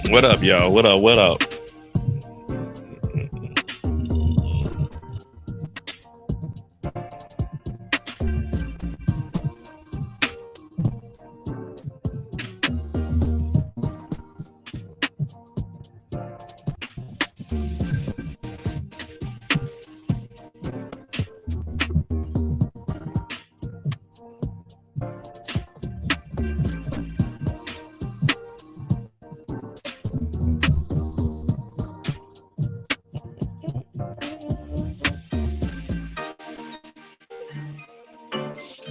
What up, y'all? What up? What up?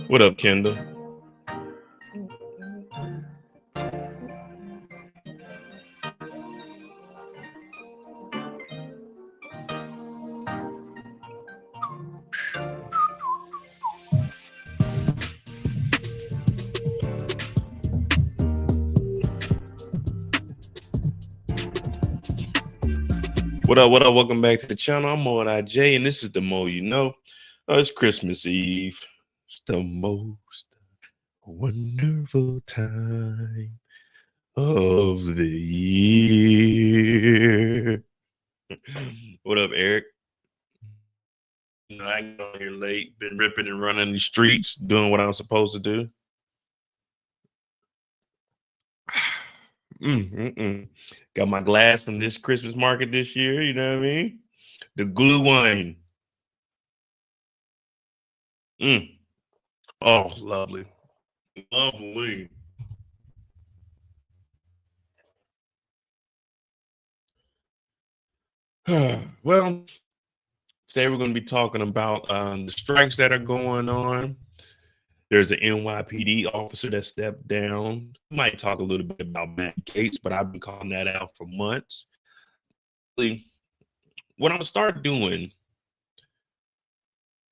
What up, Kendall? What up? What up? Welcome back to the channel. I'm Mo IJ, and this is the Mo You Know. It's Christmas Eve. It's the most wonderful time of the year. What up, Eric? I got on here late, been ripping and running the streets, doing what I'm supposed to do. Got my glass from this Christmas market this year, you know what I mean? The glue wine. Oh, lovely. Lovely. Well, today we're going to be talking about the strikes that are going on. There's an NYPD officer that stepped down. We might talk a little bit about Matt Gaetz, but I've been calling that out for months. What I'm going to start doing,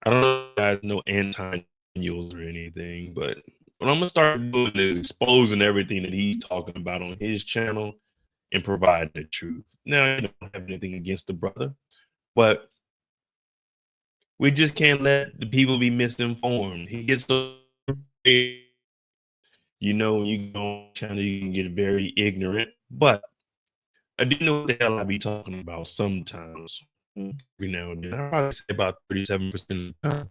I don't know if you guys know anti-millennials or anything, but what I'm going to start doing is exposing everything that he's talking about on his channel and providing the truth. Now, I don't have anything against the brother, but we just can't let the people be misinformed. He gets so, you know, when you go on channel, you can get very ignorant, but I do know what the hell I be talking about sometimes. Every now and then, I probably say about 37% of the time.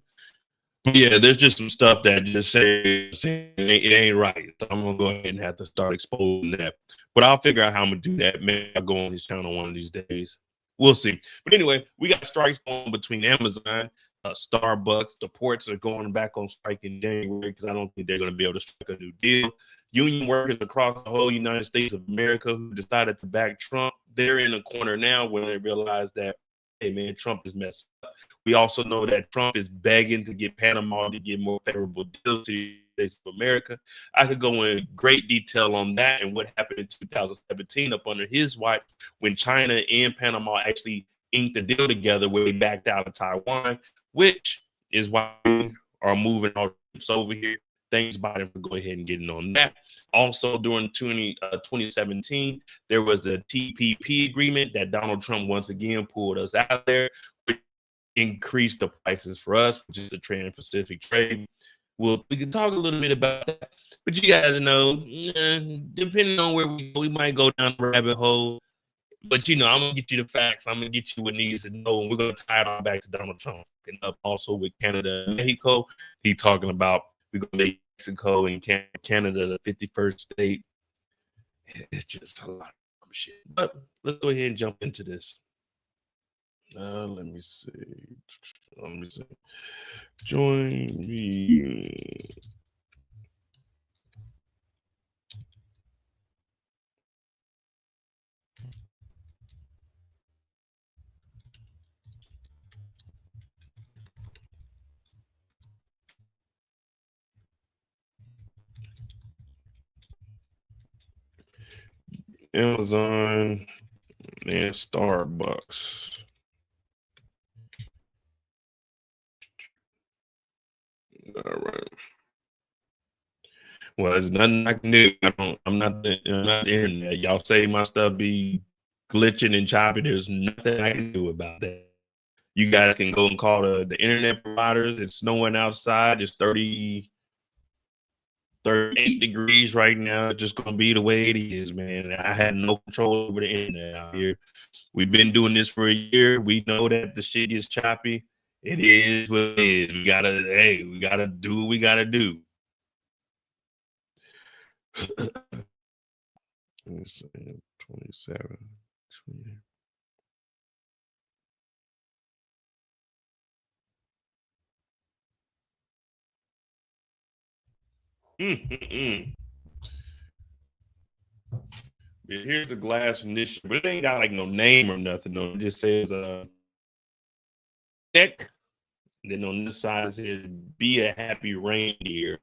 But yeah, there's just some stuff that just say it ain't right. So I'm gonna go ahead and have to start exposing that. But I'll figure out how I'm gonna do that. Maybe I'll go on his channel one of these days. We'll see. But anyway, we got strikes going between Amazon, Starbucks. The ports are going back on strike in January because I don't think they're going to be able to strike a new deal. Union workers across the whole United States of America who decided to back Trump, they're in a corner now when they realize that, hey, man, Trump is messing up. We also know that Trump is begging to get Panama to get more favorable deals to the United States of America. I could go in great detail on that and what happened in 2017 up under his watch when China and Panama actually inked a deal together where they backed out of Taiwan, which is why we are moving our troops over here. Thanks, Biden, for going ahead and getting on that. Also, during 2017, there was the TPP agreement that Donald Trump once again pulled us out there, which increased the prices for us, which is the Trans-Pacific trade. Well, we can talk a little bit about that, but you guys know, depending on where we might go down the rabbit hole. But you know, I'm gonna get you the facts. I'm gonna get you what needs to know, and we're gonna tie it all back to Donald Trump. And up also with Canada and Mexico, he's talking about we're gonna make Mexico and Canada the 51st state. It's just a lot of shit. But let's go ahead and jump into this. Let me see. Join me. Amazon and Starbucks. All right. Well, there's nothing I can do. I'm not the internet. Y'all say my stuff be glitching and choppy. There's nothing I can do about that. You guys can go and call the internet providers. It's snowing outside. It's 38 degrees right now. It's just going to be the way it is, man. I had no control over the internet out here. We've been doing this for a year. We know that the shit is choppy. It is what it is. We gotta do what we gotta do. 27, 20. Here's a glass from this, but it ain't got like no name or nothing. No, it just says check. Then on this side it says be a happy reindeer.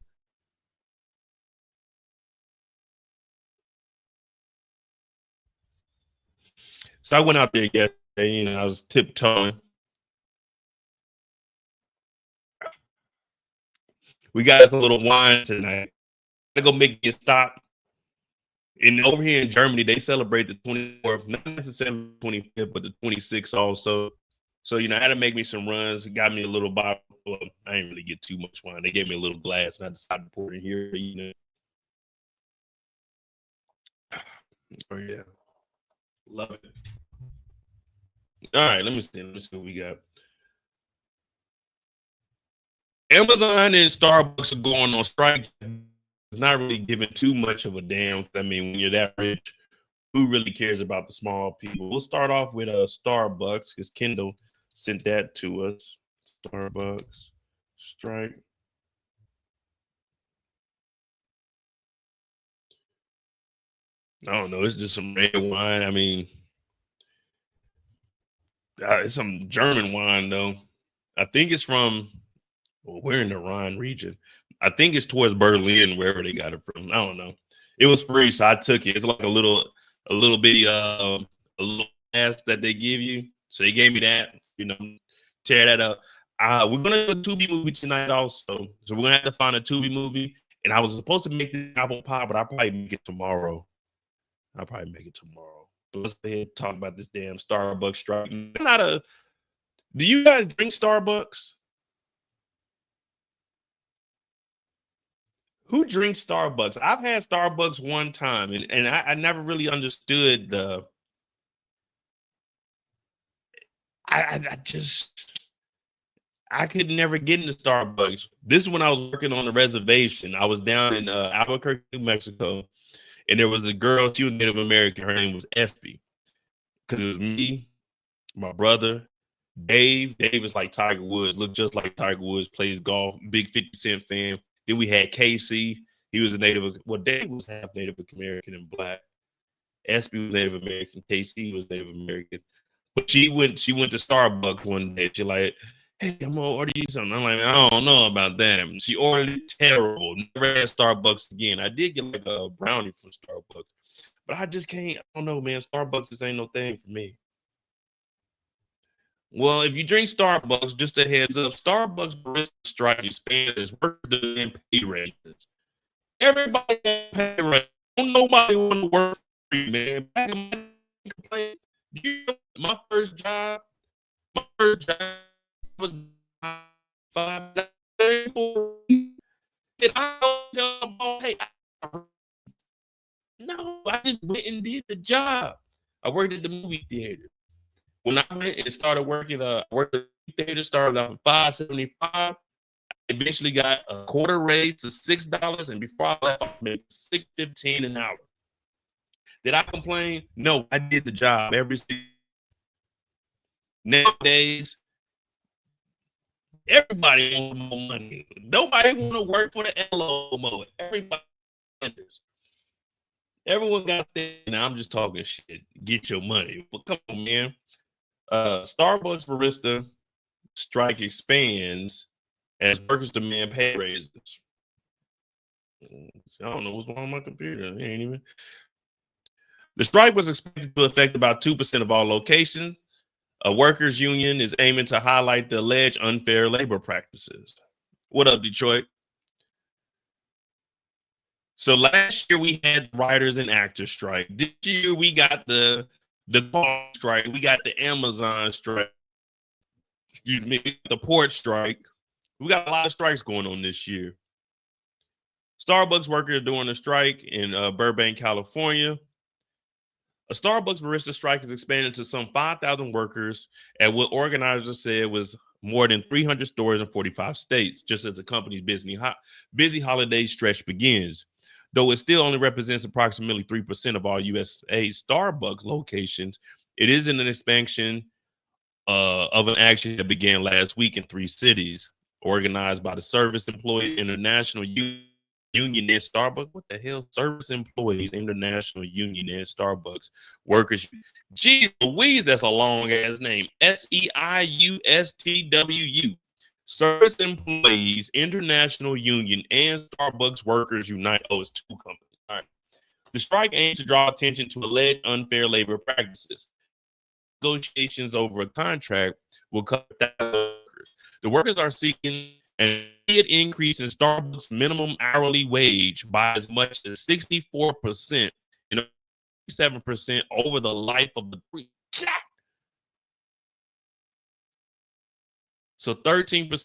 So I went out there yesterday, I was tiptoeing. We got us a little wine tonight. I go make me a stop. And over here in Germany, they celebrate the 24th, not necessarily the 25th, but the 26th also. So, I had to make me some runs. Got me a little bottle. Well, I didn't really get too much wine. They gave me a little glass, and I decided to pour it in here. Oh, yeah. Love it. All right, let me see what we got. Amazon and Starbucks are going on strike. It's not really giving too much of a damn. I mean, when you're that rich, who really cares about the small people? We'll start off with Starbucks because Kendall sent that to us. Starbucks strike. I don't know. It's just some red wine. I mean, it's some German wine though. I think it's from. Well, we're in the Rhine region. I think it's towards Berlin, wherever they got it from. I don't know. It was free, so I took it. It's like a little bitty a little glass that they give you. So they gave me that. Tear that up. We're gonna do a Tubi movie tonight also. So we're gonna have to find a Tubi movie. And I was supposed to make the apple pie, but I'll probably make it tomorrow. But let's go ahead and talk about this damn Starbucks strike. Do you guys drink Starbucks? Who drinks Starbucks? I've had Starbucks one time, and I never really understood I could never get into Starbucks. This is when I was working on the reservation. I was down in Albuquerque, New Mexico, and there was a girl. She was Native American. Her name was Espy. Because it was me, my brother, Dave. Dave is like Tiger Woods, looked just like Tiger Woods, plays golf, big 50 Cent fan. Then we had Casey. He was Dave was half Native American and black. Espy was Native American. Casey was Native American. But she went to Starbucks one day. She like, hey, I'm gonna order you something. I'm like, I don't know about that. She ordered it terrible. Never had Starbucks again. I did get like a brownie from Starbucks, but I just can't. I don't know, man. Starbucks just ain't no thing for me. Well, if you drink Starbucks, just a heads up, Starbucks barista strike expands workers demand pay raises. Everybody pay raises. Don't nobody want to work for you, man. Back in my complaint, my first job was $5. Did I tell them, oh, hey, no, I just went and did the job. I worked at the movie theater. When I went and started working, worked at the theater, started off $5.75. Eventually got a quarter raise to $6, and before I left, I made $6.15 an hour. Did I complain? No, I did the job every single. Nowadays, everybody wants more money. Nobody want to work for the LO. Everybody wonders. Everyone got there. Now I'm just talking shit. Get your money. But come on, man. Starbucks barista strike expands as workers demand pay raises. I don't know what's wrong with my computer. It ain't even. The strike was expected to affect about 2% of all locations. A workers' union is aiming to highlight the alleged unfair labor practices. What up, Detroit? So last year we had the writers and actors strike. This year we got the car strike. We got the Amazon strike. excuse me, the port strike. We got a lot of strikes going on this year. Starbucks workers doing a strike in Burbank, California. A Starbucks barista strike has expanded to some 5,000 workers at what organizers said was more than 300 stores in 45 states, just as the company's busy holiday stretch begins. Though it still only represents approximately 3% of all USA Starbucks locations, it is an expansion of an action that began last week in 3 cities, organized by the Service Employees International Union and Starbucks. What the hell? Service Employees International Union and Starbucks Workers. Geez Louise, that's a long ass name. SEIUSTWU. Service Employees International Union and Starbucks Workers Unite. Oh, it's 2 companies. All right. The strike aims to draw attention to alleged unfair labor practices. Negotiations over a contract will cover workers. The workers are seeking an immediate increase in Starbucks minimum hourly wage by as much as 64% and 7% over the life of the 3. So 13%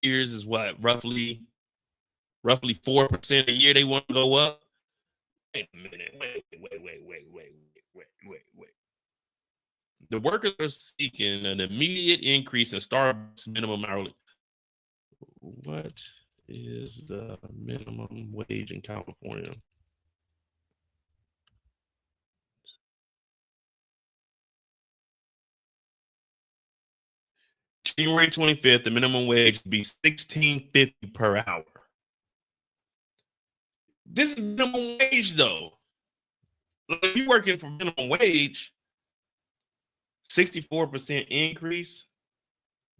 years is what? Roughly 4% a year they want to go up. Wait a minute. Wait. The workers are seeking an immediate increase in Starbucks minimum hourly. What is the minimum wage in California? January 25th, the minimum wage would be $16.50 per hour. This is minimum wage, though. If you're working for minimum wage, 64% increase.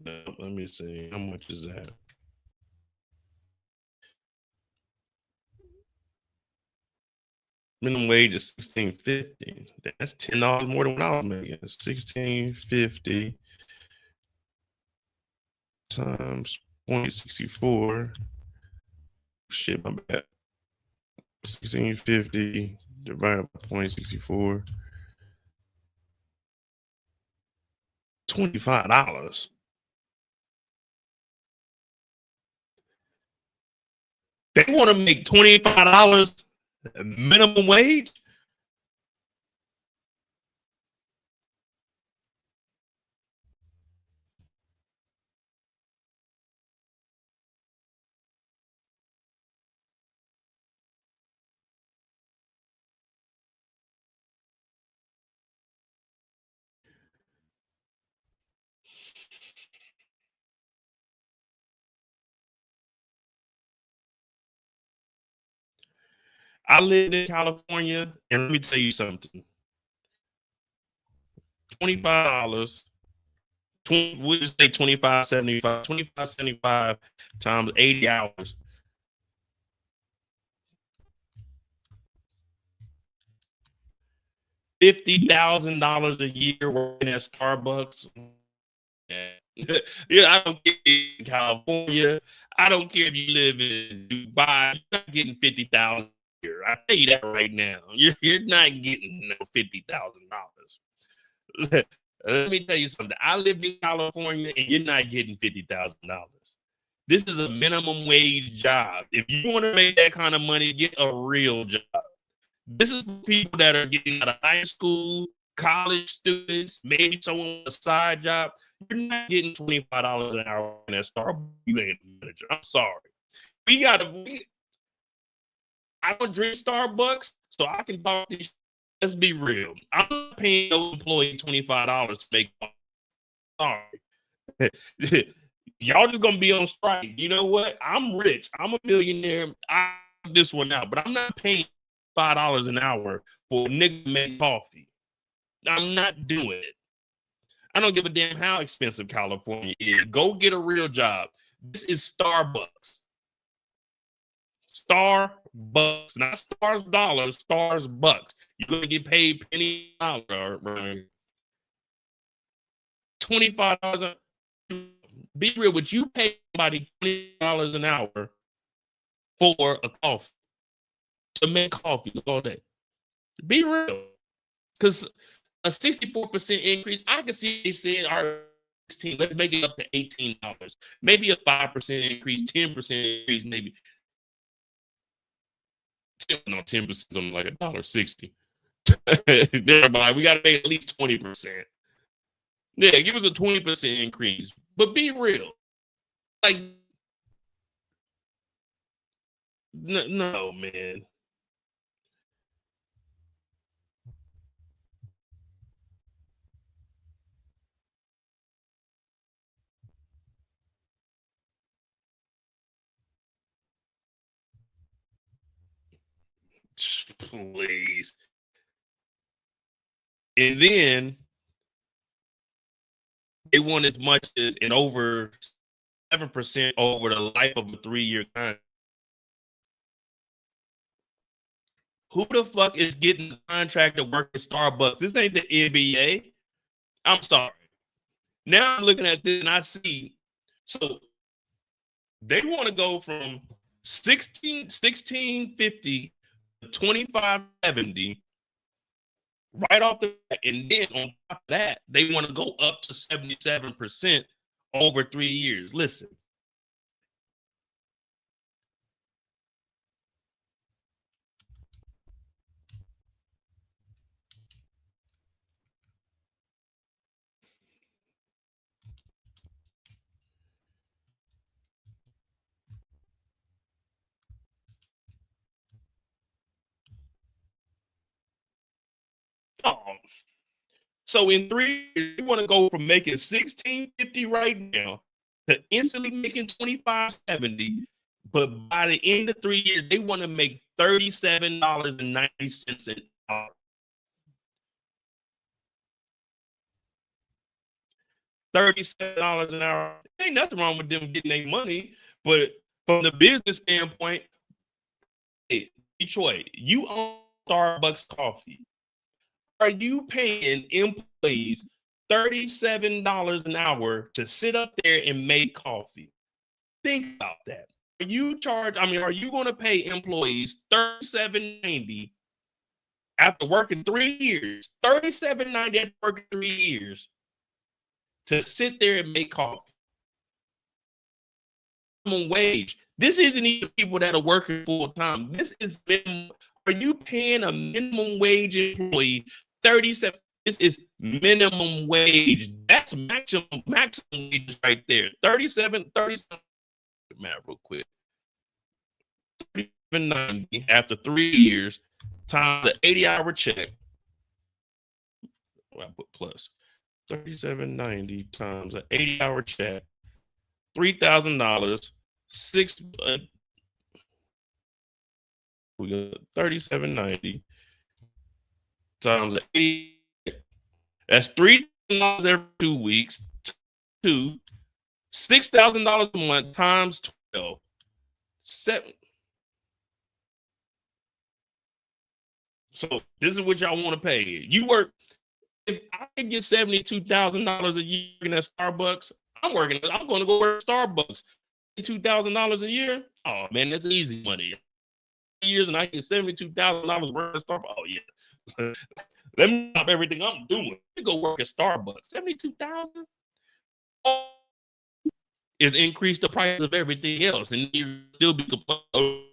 Let me see. How much is that? Minimum wage is $16.50. That's $10 more than what I was making. $16.50 times 0.64. Shit, my bad. 16.50 divided by 0.64. $25. They want to make $25 minimum wage? I lived in California, and let me tell you something. $25. We'll just say $25.75. $25.75 times 80 hours. $50,000 a year working at Starbucks. Yeah, I don't care if you're in California. I don't care if you live in Dubai. You're not getting $50,000 a year. I tell you that right now. You're not getting no $50,000. Let me tell you something. I live in California, and you're not getting $50,000. This is a minimum wage job. If you want to make that kind of money, get a real job. This is for people that are getting out of high school, college students, maybe someone with a side job. You're not getting $25 an hour in that Starbucks. You ain't a manager. I'm sorry. I don't drink Starbucks, so I can talk this. Let's be real. I'm not paying no employee $25 to make. Sorry. Y'all just gonna be on strike. You know what? I'm rich. I'm a millionaire. I this one out, but I'm not paying $5 an hour for a nigga to make coffee. I'm not doing it. I don't give a damn how expensive California is. Go get a real job. This is Starbucks. Starbucks, not stars dollars, stars bucks. You're gonna get paid penny dollar, right? $25. Be real, would you pay somebody $20 an hour for a coffee to make coffee all day? Be real, because a 64% increase, I can see they said, all right, 16. Let's make it up to $18. Maybe a 5% increase, 10% increase, maybe. 10% is something like $1.60. Thereby, we got to pay at least 20%. Yeah, give us a 20% increase. But be real. Like, no, man. Please. And then they want as much as an over 7% over the life of a 3-year contract. Who the fuck is getting a contract to work at Starbucks? This ain't the NBA. I'm sorry. Now I'm looking at this and I see, so they want to go from 1650 to 2570 right off the bat. And then on top of that, they want to go up to 77% over 3 years. Listen. Oh. So in 3 years, you want to go from making 1650 right now to instantly making 2570. But by the end of 3 years, they want to make $37.90 an hour. $37 an hour. Ain't nothing wrong with them getting their money, but from the business standpoint, hey, Detroit, you own Starbucks coffee. Are you paying employees $37 an hour to sit up there and make coffee? Think about that. Are you going to pay employees $37.90 after working 3 years? $37.90 after working 3 years to sit there and make coffee. Minimum wage. This isn't even people that are working full time. This is minimum. Are you paying a minimum wage employee 37? This is minimum wage. That's maximum wage right there. 37. Math real quick. 37.90 after 3 years times the 80-hour check. Well, I put plus. 37.90 times an 80-hour check. $3,000. We got 37.90 times 80. That's $3,000 every 2 weeks. $6,000 a month times 12. 7. So this is what y'all want to pay. You work. If I can get $72,000 a year in at Starbucks, I'm going to go work at Starbucks. $2,000 a year. Oh man, that's easy money. Years and I get $72,000 worth of Starbucks. Oh yeah. Let me stop everything I'm doing. Let me go work at Starbucks. $72,000 is increase the price of everything else, and you still be complaining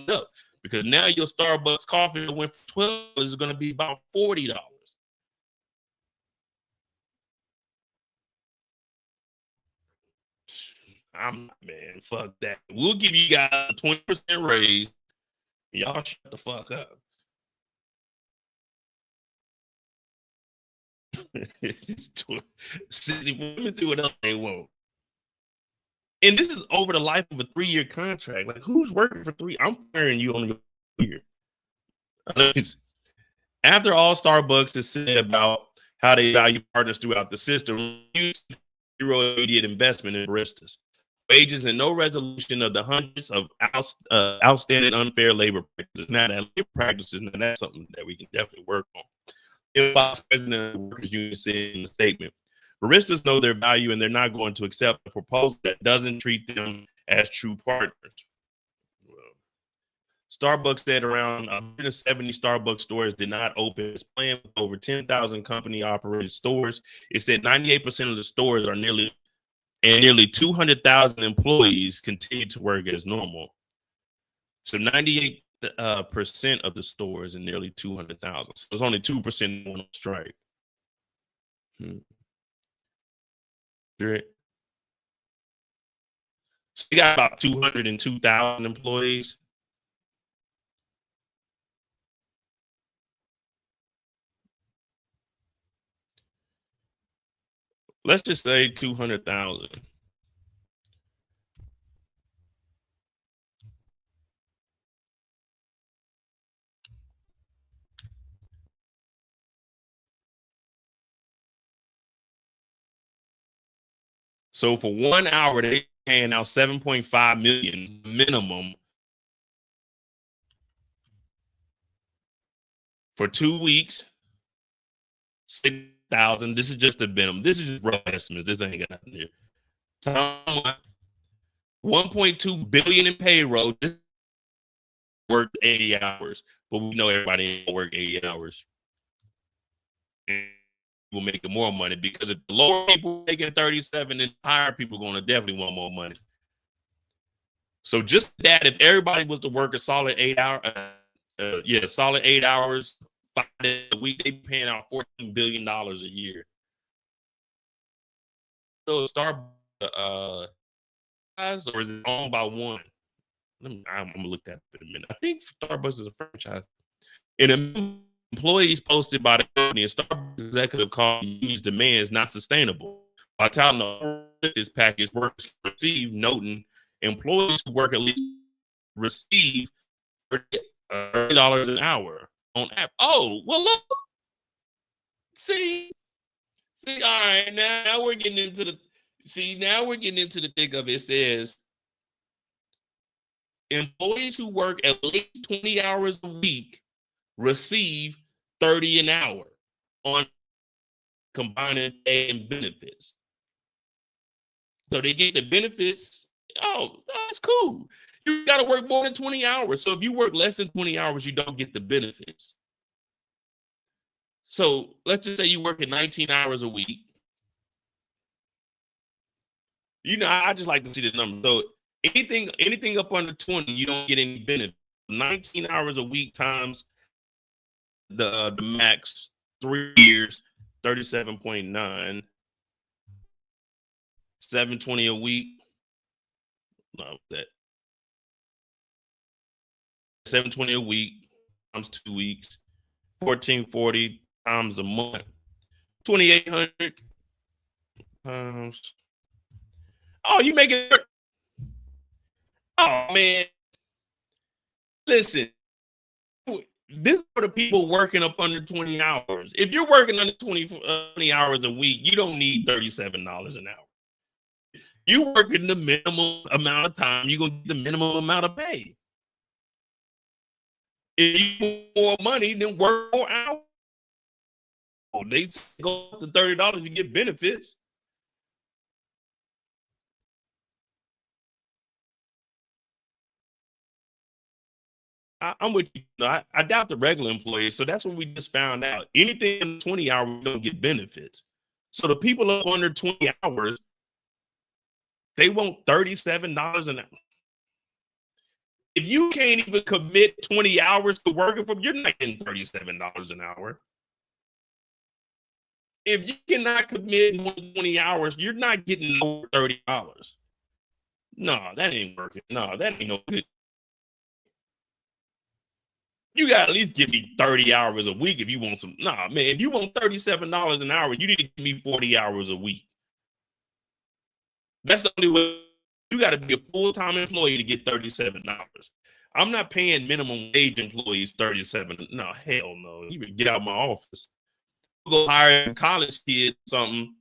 up because now your Starbucks coffee that went from $12 is going to be about $40. Man, fuck that. We'll give you guys a 20% raise. Y'all shut the fuck up. Let me see what else they want. And this is over the life of a 3-year contract. Like, who's working for 3? I'm firing you on your year. After all Starbucks has said about how they value partners throughout the system, zero immediate investment in baristas, wages, and no resolution of the hundreds of outstanding unfair labor practices. Now, that labor practices, now that's something that we can definitely work on. The Vice President of the Workers Union said in the statement, baristas know their value and they're not going to accept a proposal that doesn't treat them as true partners. Starbucks said around 170 Starbucks stores did not open. It's planned with over 10,000 company-operated stores. It said 98% of the stores are nearly 200,000 employees continue to work as normal. So 98% of the stores and nearly 200,000. So it's only 2% on strike. Right. So you got about 202,000 employees. Let's just say 200,000. So for 1 hour, they paying out 7.5 million minimum. For 2 weeks, 6,000. This is just a minimum. This is just rough estimates. This ain't got nothing here. 1.2 billion in payroll. Just worked 80 hours, but we know everybody ain't work 80 hours. And we'll make more money because if the lower people making 37, then higher people going to definitely want more money. So just that, if everybody was to work a solid 8 hour, solid 8 hours, 5 days a week, they be paying out $14 billion a year. So Starbucks, or is it owned by one? I'm gonna look that up in a minute. I think Starbucks is a franchise. And employees posted by the company, a Starbucks executive called these demands not sustainable. By touting the this package workers receive, noting employees who work at least receive $30 an hour on app. Oh, well, look. See, all right, now we're getting into the thick of it. It says employees who work at least 20 hours a week receive $30 an hour on combining pay and benefits. So they get the benefits. Oh, that's cool. You got to work more than 20 hours. So if you work less than 20 hours, you don't get the benefits. So let's just say you work at 19 hours a week. I just like to see the number. So anything up under 20, you don't get any benefit. 19 hours a week times the max 3 years, 37.9, 720 a week. No, that 720 a week times 2 weeks, 1440 times a month, 2,800 times. Oh, you make it. Oh man, listen. This is for the people working up under 20 hours. If you're working under 20 hours a week, you don't need $37 an hour. You working the minimum amount of time, you're going to get the minimum amount of pay. If you want more money, then work more hours. They go up to $30, you get benefits. I'm with you. I doubt the regular employees. So that's what we just found out. Anything in 20 hours, we don't get benefits. So the people up under 20 hours, they want $37 an hour. If you can't even commit 20 hours to working from, you're not getting $37 an hour. If you cannot commit more than 20 hours, you're not getting over $30. No, that ain't working. No, that ain't no good. You got to at least give me 30 hours a week if you want some. Nah, man, if you want $37 an hour, you need to give me 40 hours a week. That's the only way. You got to be a full-time employee to get $37. I'm not paying minimum wage employees $37. No, hell no. You can get out of my office. Go hire a college kid something.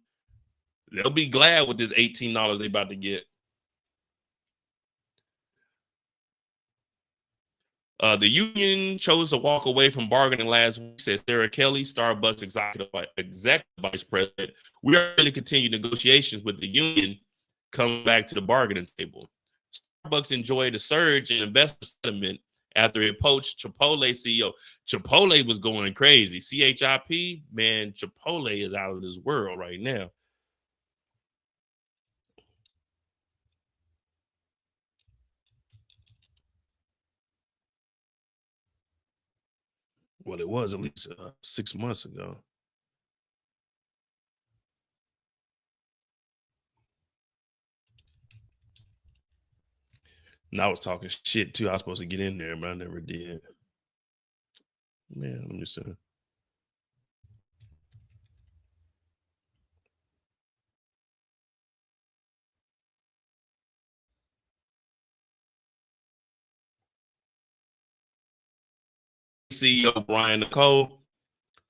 They'll be glad with this $18 they about to get. The union chose to walk away from bargaining last week, says Sarah Kelly, Starbucks executive vice president. We are going to continue negotiations with the union, come back to the bargaining table. Starbucks enjoyed a surge in investor sentiment after it poached Chipotle CEO. Chipotle was going crazy. CHIP, man, Chipotle is out of this world right now. Well, it was at least 6 months ago. And I was talking shit too. I was supposed to get in there, but I never did. Man, let me see. CEO Brian Nicole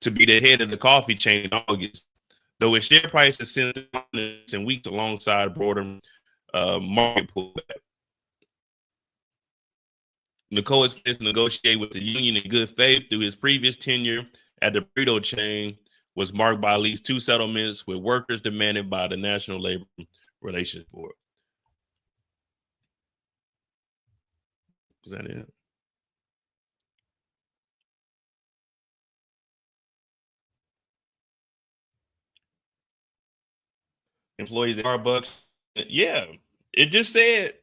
to be the head of the coffee chain in August, though its share price has since in weeks alongside broader market pullback. Nicole is supposed to negotiate with the union in good faith through his previous tenure at the burrito chain was marked by at least 2 settlements with workers demanded by the National Labor Relations Board. Is that it? Employees at Starbucks, yeah, it just said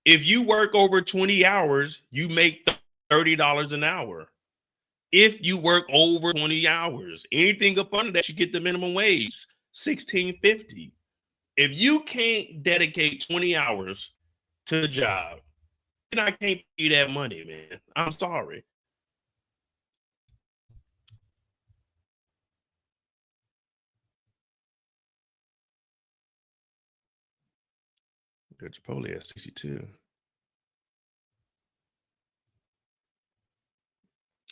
if you work over 20 hours, you make $30 an hour. If you work over 20 hours, anything up under that, you get the minimum wage, $16.50. If you can't dedicate 20 hours to the job, then I can't pay you that money, man. I'm sorry. Good Chipotle at 62.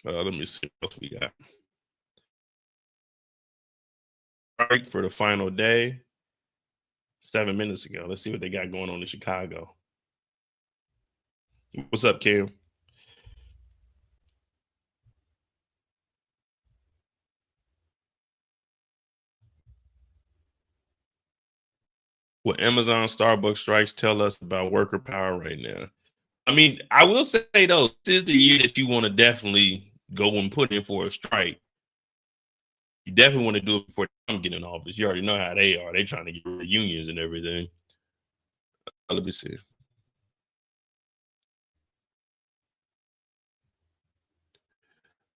Let me see what else we got. Break for the final day. 7 minutes ago. Let's see what they got going on in Chicago. What's up, Kim? What Amazon Starbucks strikes tell us about worker power right now? I mean, I will say though, this is the year that you want to definitely go and put in for a strike. You definitely want to do it before Trump get in office. You already know how they are. They trying to get rid of unions and everything. Let me see.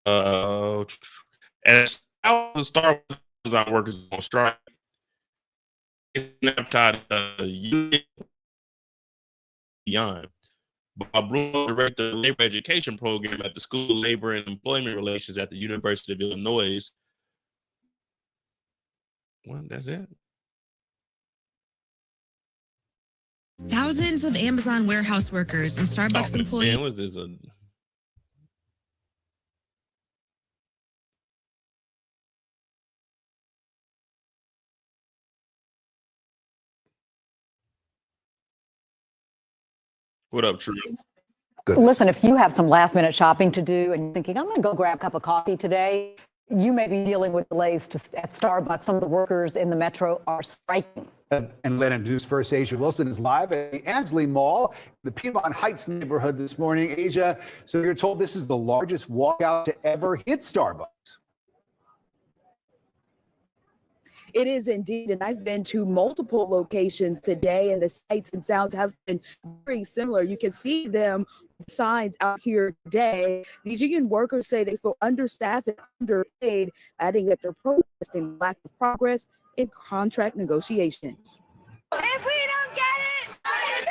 As thousands of Starbucks workers on strike, Snapchat union beyond. Bob Bruno, director of the labor education program at the School of Labor and Employment Relations at the University of Illinois. Well, that's it. Thousands of Amazon warehouse workers and Starbucks employees. Man, what is this? What up, True? Good. Listen, if you have some last minute shopping to do and you're thinking, I'm going to go grab a cup of coffee today, you may be dealing with delays at Starbucks. Some of the workers in the metro are striking. And Lennon News First, Asia Wilson is live at the Ansley Mall, the Piedmont Heights neighborhood this morning. Asia, so you're told this is the largest walkout to ever hit Starbucks. It is indeed, and I've been to multiple locations today, and the sights and sounds have been very similar. You can see them signs out here today. These union workers say they feel understaffed and underpaid, adding that they're protesting lack of progress in contract negotiations. If we don't get it, shut it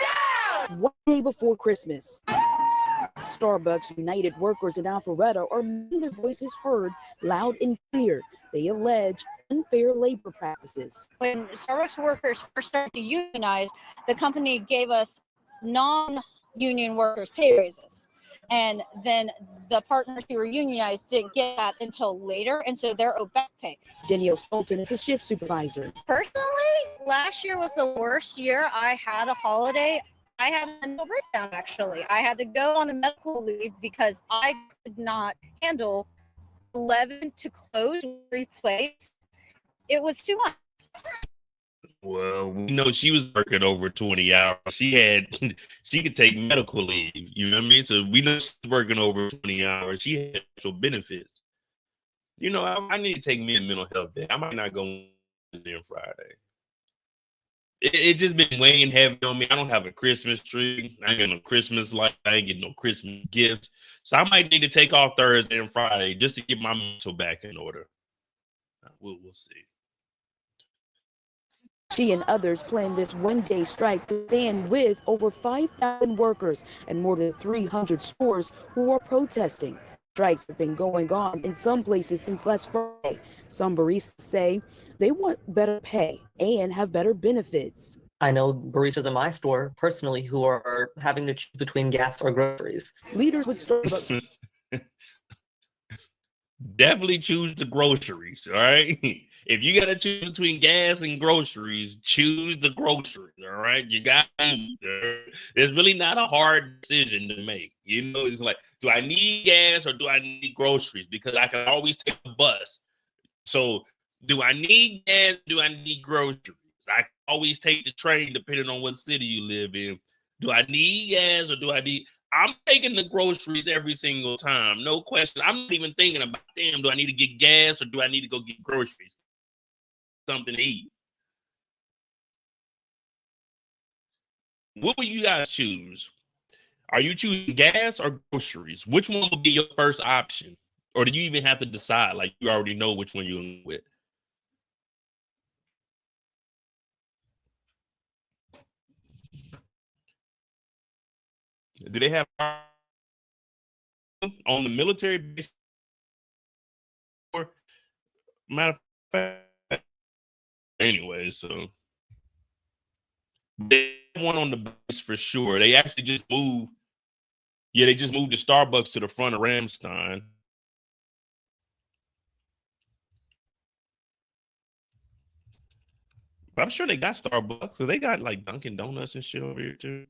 down! One day before Christmas, Starbucks United workers in Alpharetta are making their voices heard loud and clear. They allege unfair labor practices. When Starbucks workers first started to unionize, the company gave us non-union workers pay raises. And then the partners who were unionized didn't get that until later, and so they're owed back pay. Danielle Stolten is a shift supervisor. Personally, last year was the worst year I had a holiday. I had a mental breakdown, actually. I had to go on a medical leave because I could not handle 11 to close and replace. It was too much. Well, we know she was working over 20 hours. She could take medical leave. You know what I mean? So we know she's working over 20 hours. She had actual benefits. You know, I need to take me a mental health day. I might not go Wednesday and Friday. It just been weighing heavy on me. I don't have a Christmas tree. I ain't got no Christmas light. I ain't getting no Christmas gifts. So I might need to take off Thursday and Friday just to get my mental back in order. We'll see. She and others planned this one-day strike to stand with over 5,000 workers and more than 300 stores who are protesting. Strikes have been going on in some places since last Friday. Some baristas say they want better pay and have better benefits. I know baristas in my store personally who are having to choose between gas or groceries. Leaders with Starbucks Definitely choose the groceries, all right? If you got to choose between gas and groceries, choose the groceries, all right? You got to eat. It's really not a hard decision to make. You know, it's like, do I need gas or do I need groceries? Because I can always take a bus. So do I need gas? Do I need groceries? I can always take the train depending on what city you live in. Do I need gas or do I need... I'm taking the groceries every single time. No question. I'm not even thinking about, damn, do I need to get gas or do I need to go get groceries? Something to eat. What will you guys choose? Are you choosing gas or groceries? Which one will be your first option? Or do you even have to decide? Like, you already know which one you're going with. Do they have on the military base? Matter of fact, anyway, so they have one on the base for sure. They actually just moved. Yeah, they just moved the Starbucks to the front of Ramstein. But I'm sure they got Starbucks. So they got like Dunkin' Donuts and shit over here too.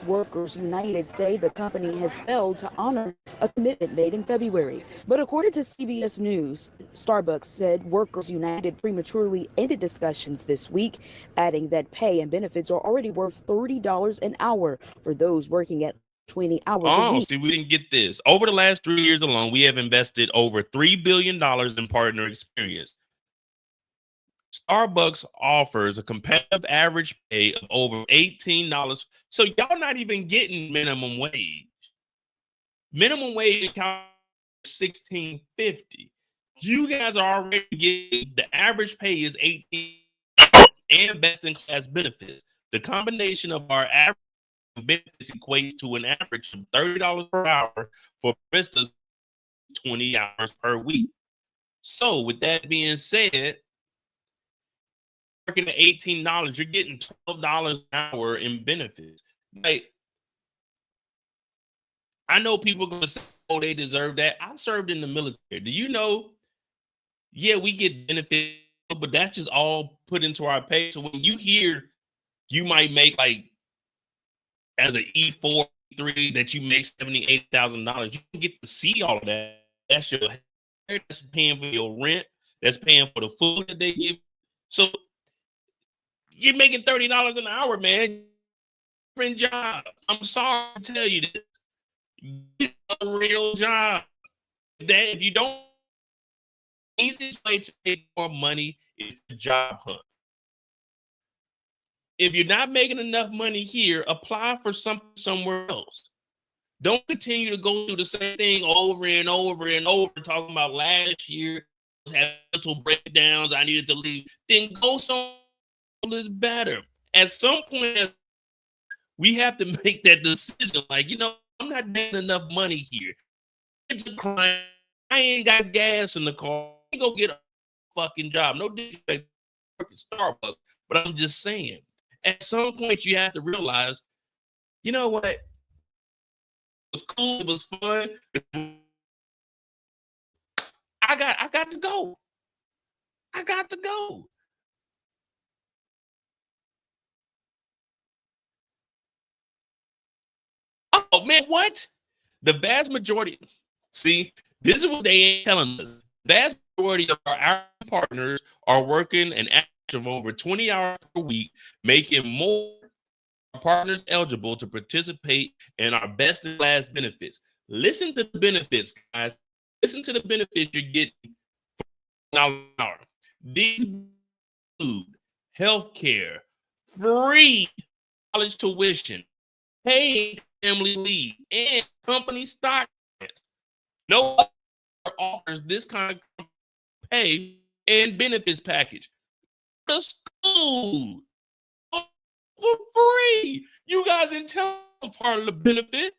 Workers United say the company has failed to honor a commitment made in February. But according to CBS News, Starbucks said Workers United prematurely ended discussions this week, adding that pay and benefits are already worth $30 an hour for those working at 20 hours a week. See, we didn't get this. Over the last 3 years alone, we have invested over $3 billion in partner experience. Starbucks offers a competitive average pay of over $18. So y'all not even getting minimum wage. Minimum wage account $16.50. You guys are already getting, the average pay is $18 and best in class benefits. The combination of our average benefits equates to an average of $30 per hour for baristas, 20 hours per week. So with that being said, working at $18, you're getting $12 an hour in benefits. Like, I know people are going to say, oh, they deserve that. I served in the military. Do you know? Yeah, we get benefits, but that's just all put into our pay. So when you hear you might make like as an E4, E3 that you make $78,000, you can get to see all of that. That's your, that's paying for your rent. That's paying for the food that they give. So you're making $30 an hour, man. Different job. I'm sorry to tell you this. Get a real job. That if you don't, easiest way to make more money is the job hunt. If you're not making enough money here, apply for something somewhere else. Don't continue to go through the same thing over and over and over, talking about last year, had mental breakdowns, I needed to leave. Then go somewhere that's better. At some point, we have to make that decision. Like, you know, I'm not making enough money here. It's a crime. I ain't got gas in the car. I ain't go get a fucking job. No disrespect to Starbucks, but I'm just saying. At some point, you have to realize, you know what? It was cool. It was fun. I got to go. I got to go. Oh man, what? The vast majority. See, this is what they ain't telling us. The vast majority of our partners are working an average of over 20 hours per week, making more partners eligible to participate in our best in class benefits. Listen to the benefits, guys. Listen to the benefits you're getting for an hour. These include health care, free college tuition, paid family leave, and company stock grants. No other offers this kind of pay and benefits package. The school for free. You guys didn't tell them part of the benefit.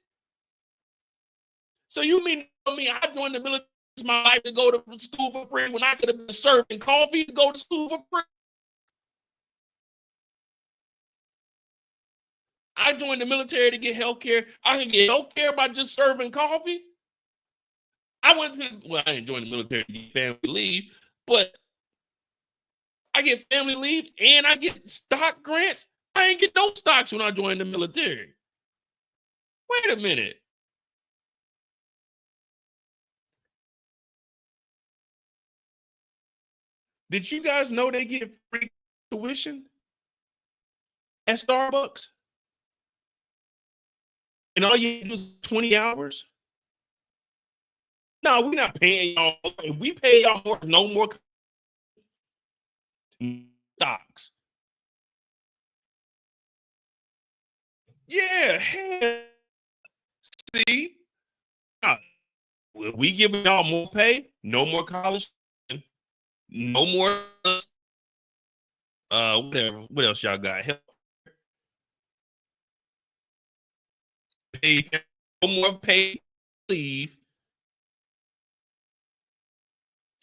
So you mean to tell me I joined the military my life to go to school for free when I could have been serving coffee to go to school for free? I joined the military to get health care. I can get health care by just serving coffee. I didn't join the military to get family leave, but I get family leave and I get stock grants. I ain't get no stocks when I joined the military. Wait a minute. Did you guys know they get free tuition at Starbucks? And all you do is 20 hours? No, we're not paying y'all. If we pay y'all more, no more stocks. Yeah. See? If we give y'all more pay, no more college, no more whatever. What else y'all got? Help. Pay, no more pay leave.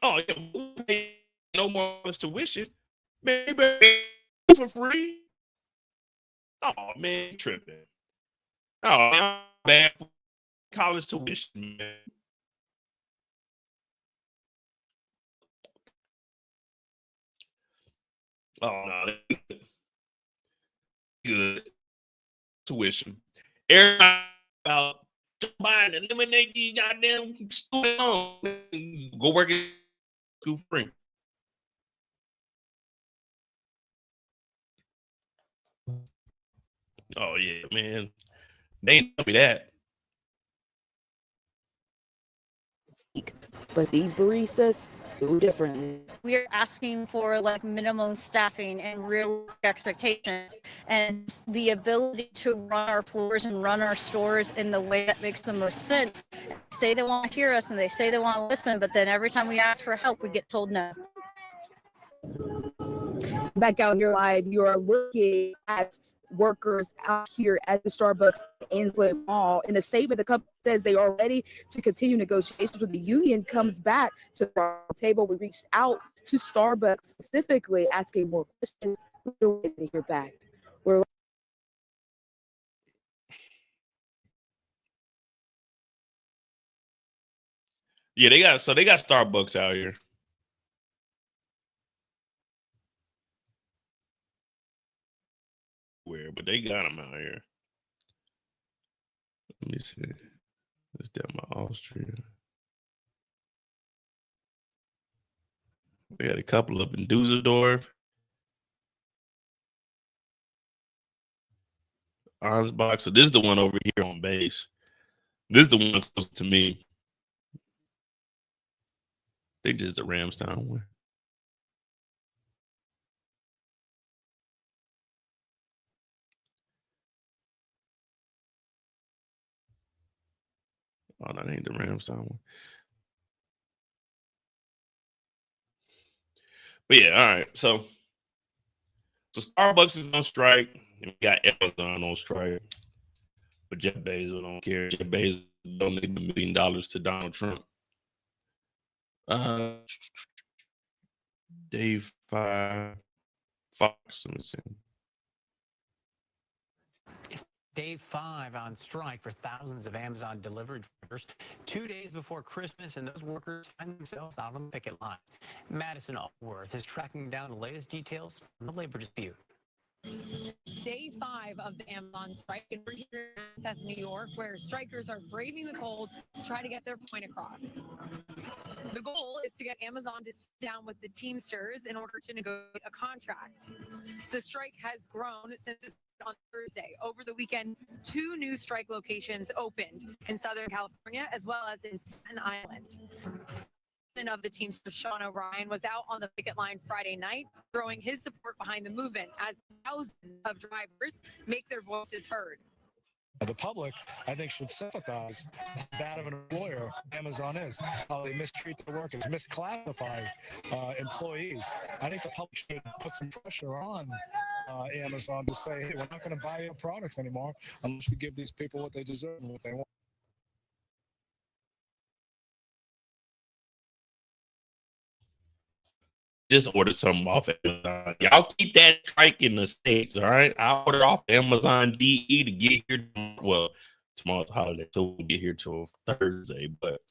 Oh, yeah, we'll pay no more tuition. Maybe for free. Oh man, tripping. Oh man, bad for college tuition, man. Oh no, good tuition. Everybody about buying eliminate these goddamn student loans. Go work at school free. Oh yeah, man. They ain't tell me that. But these baristas do differently. We are asking for like minimum staffing and real expectations and the ability to run our floors and run our stores in the way that makes the most sense. They say they want to hear us and they say they want to listen, but then every time we ask for help, we get told no. Back out here live, you are looking at workers out here at the Starbucks Ansley Mall. In a statement, the company says they are ready to continue negotiations with the union. Comes back to the table. We reached out to Starbucks specifically asking more questions. We're waiting to hear back. Yeah, they got Starbucks out here. Where, but they got them out here. Let me see. Is that my Austria? They got a couple up in Dusseldorf, Ansbach. So this is the one over here on base. This is the one close to me. I think this is the Ramstown one. Oh, that ain't the Ramstown one. But yeah, all right. So Starbucks is on strike. And we got Amazon on strike. But Jeff Bezos don't care. Jeff Bezos donated $1 million to Donald Trump. Day 5. Fox, let me see. It's day 5 on strike for thousands of Amazon delivery drivers, 2 days before Christmas, and those workers find themselves out on the picket line. Madison Allworth is tracking down the latest details on the labor dispute. Day 5 of the Amazon strike, and we're here in Beth, New York, where strikers are braving the cold to try to get their point across. The goal is to get Amazon to sit down with the Teamsters in order to negotiate a contract. The strike has grown since it started on Thursday. Over the weekend, 2 new strike locations opened in Southern California as well as in Staten Island. Of the Teamsters, Sean O'Brien, was out on the picket line Friday night, throwing his support behind the movement as thousands of drivers make their voices heard. The public, I think, should sympathize how bad of an employer Amazon is, how they mistreat their workers, misclassify employees. I think the public should put some pressure on Amazon to say, hey, we're not going to buy your products anymore unless we give these people what they deserve and what they want. Just order something off Amazon. Y'all keep that strike in the States, all right? I order off Amazon DE to get here. Well, tomorrow's a holiday, so we'll get here till Thursday. But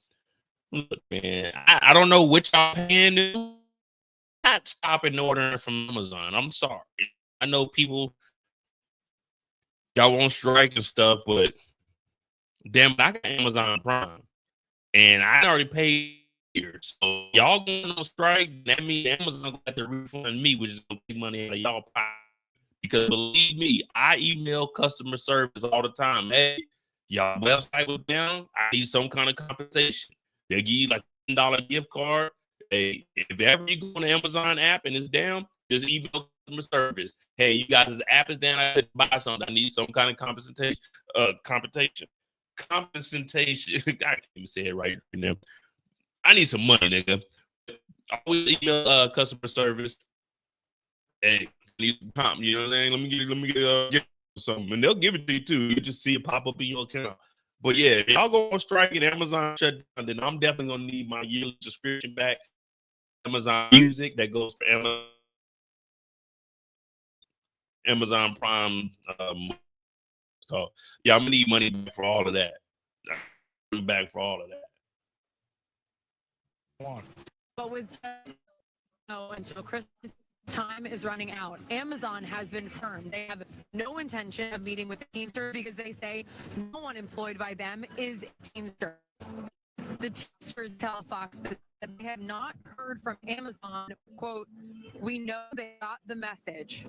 look, man, I don't know what y'all paying. Not stopping ordering from Amazon. I'm sorry. I know people, y'all won't strike and stuff, but damn, I got Amazon Prime, and I already paid here. So y'all going on strike, that means Amazon gonna have to refund me, which is gonna take money out of y'all pocket. Because believe me, I email customer service all the time. Hey, y'all website was down. I need some kind of compensation. They'll give you like $10 gift card. Hey, if ever you go on the Amazon app and it's down, just email customer service. Hey, you guys, the app is down. I could buy something. I need some kind of compensation. Compensation. I can't even say it right now. I need some money, nigga. I always email customer service. Hey, I need some comp. You know what I'm saying? Let me get something, and they'll give it to you too. You just see it pop up in your account. But yeah, if y'all go on strike and Amazon shut down, then I'm definitely gonna need my yearly subscription back. Amazon Music that goes for Amazon Prime. So yeah, I'm gonna need money back for all of that. Back for all of that. But with until Christmas, time is running out. Amazon has been firm. They have no intention of meeting with the Teamsters because they say no one employed by them is a Teamster. The Teamsters tell Fox that they have not heard from Amazon. Quote, we know they got the message.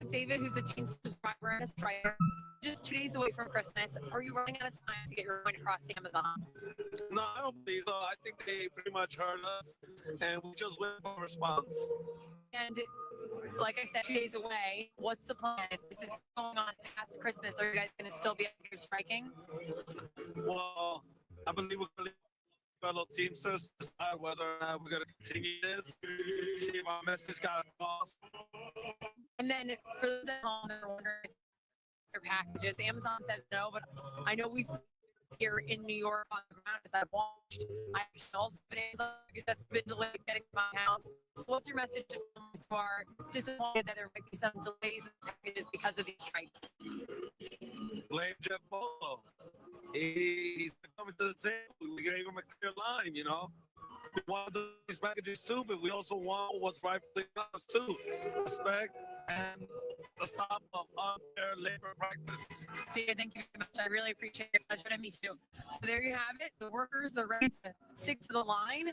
David, who's a Teamsters driver and a striker, just 2 days away from Christmas. Are you running out of time to get your point across to Amazon? No, I don't believe so. I think they pretty much heard us, and we just wait for a response. And like I said, 2 days away, what's the plan? If this is going on past Christmas, are you guys going to still be out here striking? Well, I believe we're going to fellow Teamsters decide whether or not we're going to continue this, see if our message got across. And then for those at home that are wondering if their packages, Amazon says no, but I know we've here in New York on the ground as I've watched. I've also been that's been delayed getting to my house. So what's your message to those who are disappointed that there might be some delays in packages because of these strikes? Blame Jeff Polo. He's coming to the table. We gave him a clear line, you know. We want these packages too, but we also want what's rightfully ours too. Respect and the stop of unfair labor practice. David, thank you very much. I really appreciate it. Pleasure to meet you. So there you have it. The workers are ready to stick to the line.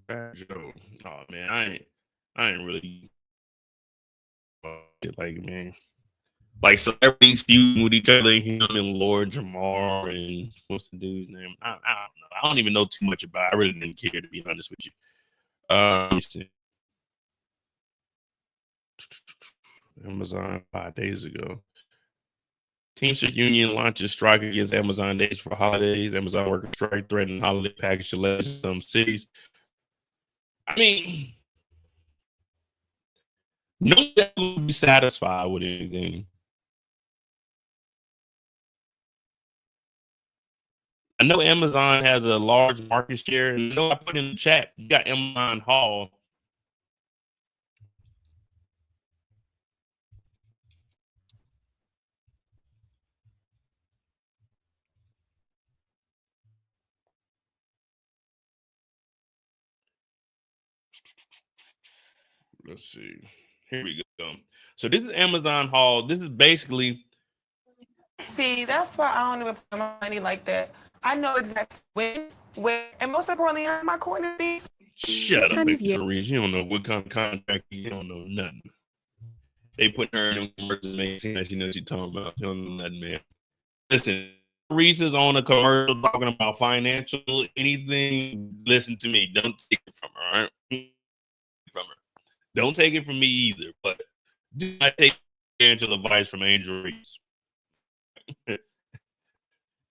Bad Joe. Oh man, I ain't really like, man. Like celebrities feuding with each other, him and Lord Jamar and what's the dude's name? I don't know. I don't even know too much about it. I really didn't care, to be honest with you. Let me see. Amazon 5 days ago. Teamsters Union launches strike against Amazon days for holidays. Amazon workers strike threatening holiday package delays in some cities. I mean, no one will be satisfied with anything. I know Amazon has a large market share, and I know I put in the chat, you got Amazon Hall. Let's see. Here we go. So this is Amazon haul. This is basically. See, that's why I don't even put my money like that. I know exactly when, where, and most importantly, how my quantities. Shut up, Reese. You don't know what kind of contract. You don't know nothing. They put her in commercials, man. Seeing that she knows what she's talking about. You don't know nothing, man. Listen, Reese is on a commercial talking about financial anything. Listen to me. Don't take it from her. All right? From her. Don't take it from me either. But do not take financial advice from Angel Reese.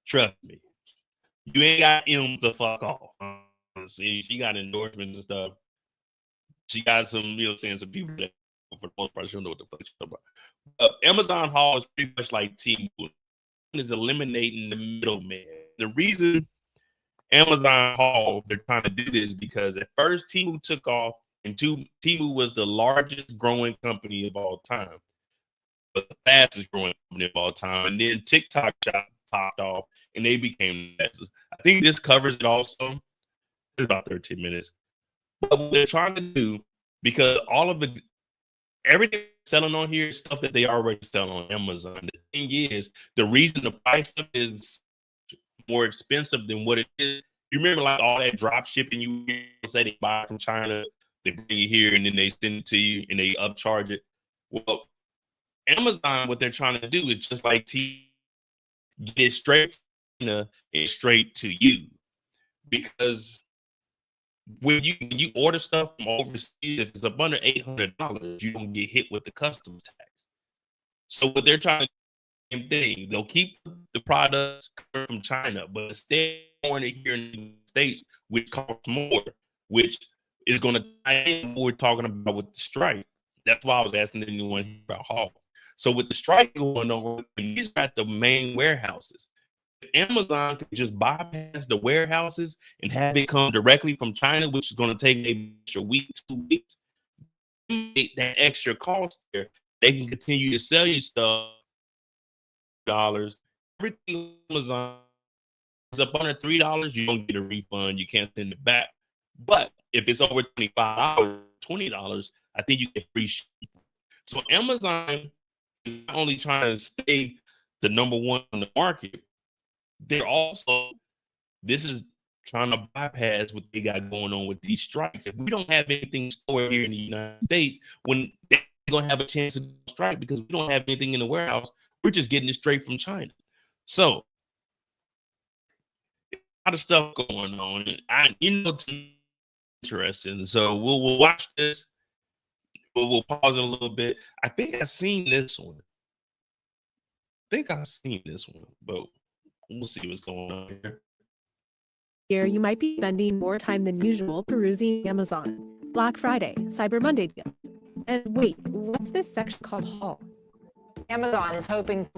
Trust me. You ain't got him to fuck off. See, she got endorsements and stuff. She got some, saying some people that for the most part, she don't know what the fuck she's talking about. Amazon haul is pretty much like Temu. Is eliminating the middleman. The reason Amazon haul they're trying to do this because at first Temu took off, and Temu was the largest growing company of all time, but the fastest growing company of all time. And then TikTok Shop popped off, and they became the fastest. I think this covers it also. It's about 13 minutes. But what they're trying to do, because all of it, everything selling on here is stuff that they already sell on Amazon. The thing is, the reason the price of it is more expensive than what it is. You remember like all that drop shipping you say they buy from China, they bring it here and then they send it to you and they upcharge it. Well, Amazon, what they're trying to do is just like get it straight from China and straight to you. Because when you order stuff from overseas, if it's up under $800, you don't get hit with the customs tax. So what they're trying to do, same thing. They'll keep the products from China, but instead going it here in the States, which costs more, which is going to tie in what we're talking about with the strike. That's why I was asking anyone about haul. So with the strike going on, these are at the main warehouses. Amazon can just bypass the warehouses and have it come directly from China, which is going to take maybe a week, 2 weeks. That extra cost there, they can continue to sell you stuff. Dollars, everything Amazon is up under $3, you don't get a refund. You can't send it back. But if it's over $25, $20, I think you get free shipping. So Amazon is not only trying to stay the number one on the market, they're also, this is trying to bypass what they got going on with these strikes. If we don't have anything stored here in the United States, when they're going to have a chance to strike because we don't have anything in the warehouse, we're just getting it straight from China. So, a lot of stuff going on. It's interesting. So we'll watch this. We'll pause it a little bit. I think I've seen this one. But we'll see what's going on here. Here, you might be spending more time than usual perusing Amazon, Black Friday, Cyber Monday deals. And wait, what's this section called haul? Amazon is hoping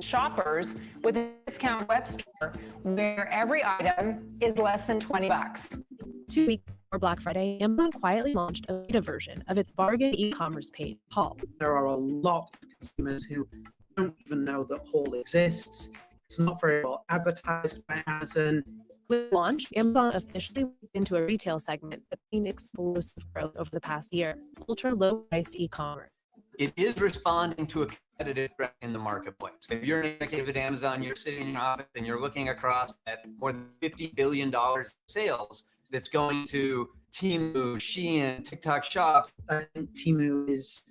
shoppers with a discount web store where every item is less than $20. 2 weeks before Black Friday, Amazon quietly launched a beta version of its bargain e-commerce page, Haul. There are a lot of consumers who don't even know that Haul exists. It's not very well advertised by Amazon. With launch, Amazon officially went into a retail segment that's seen explosive growth over the past year, ultra-low-priced e-commerce. It is responding to a competitive threat in the marketplace. If you're an executive at Amazon, you're sitting in your office and you're looking across at more than $50 billion in sales that's going to Temu, Shein, TikTok Shop. I think Temu is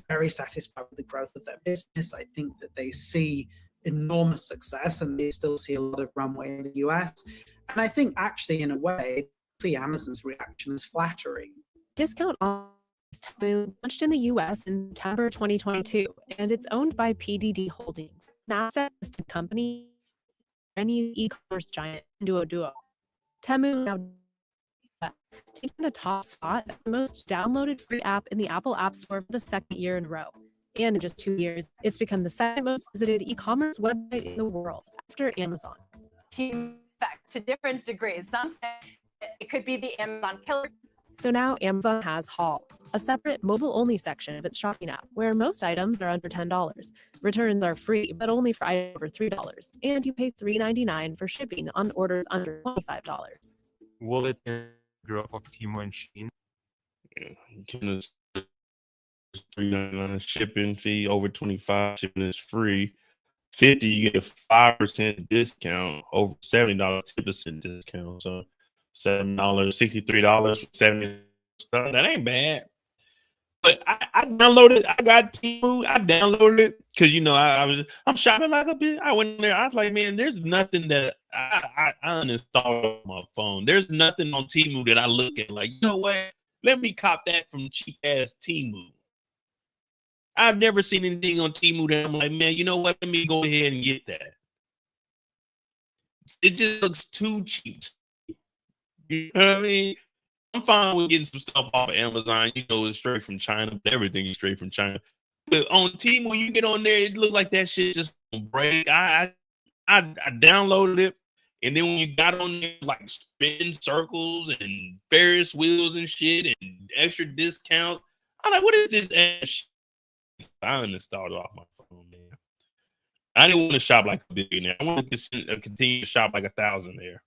very satisfied with the growth of their business. I think that they see enormous success and they still see a lot of runway in the US. And I think actually, in a way, see Amazon's reaction as flattering. Discount on Temu launched in the US in September 2022, and it's owned by PDD Holdings, Nasdaq-listed company, any e-commerce giant Pinduoduo. Temu now taking the top spot as the most downloaded free app in the Apple App Store for the second year in a row. And in just 2 years, it's become the second most visited e-commerce website in the world after Amazon. Team effect to different degrees. Some say it could be the Amazon killer. So now Amazon has Haul, a separate mobile-only section of its shopping app where most items are under $10. Returns are free, but only for items over $3, and you pay $3.99 for shipping on orders under $25. Will it growth of Temu and Shein? $3.99 shipping fee. Over 25 shipping is free. 50 you get a 5% discount. Over $70 10% discount. So $7, $63 for 70 stuff. That ain't bad. But I downloaded. I got Temu. I downloaded it because I'm shopping like a bitch. I went in there. I was like, man, there's nothing that I uninstalled on my phone. There's nothing on Temu that I look at like, you know what? Let me cop that from cheap ass Temu. I've never seen anything on Temu that I'm like, man, you know what? Let me go ahead and get that. It just looks too cheap. You know what I mean? I'm fine with getting some stuff off of Amazon. It's straight from China. But everything is straight from China. But on Temu, you get on there, it looked like that shit just break. I downloaded it, and then when you got on there, like spin circles and Ferris wheels and shit and extra discounts, I'm like, what is this ass shit? I uninstalled it off my phone, man. I didn't want to shop like a billionaire. I want to continue to shop like 1,000 there.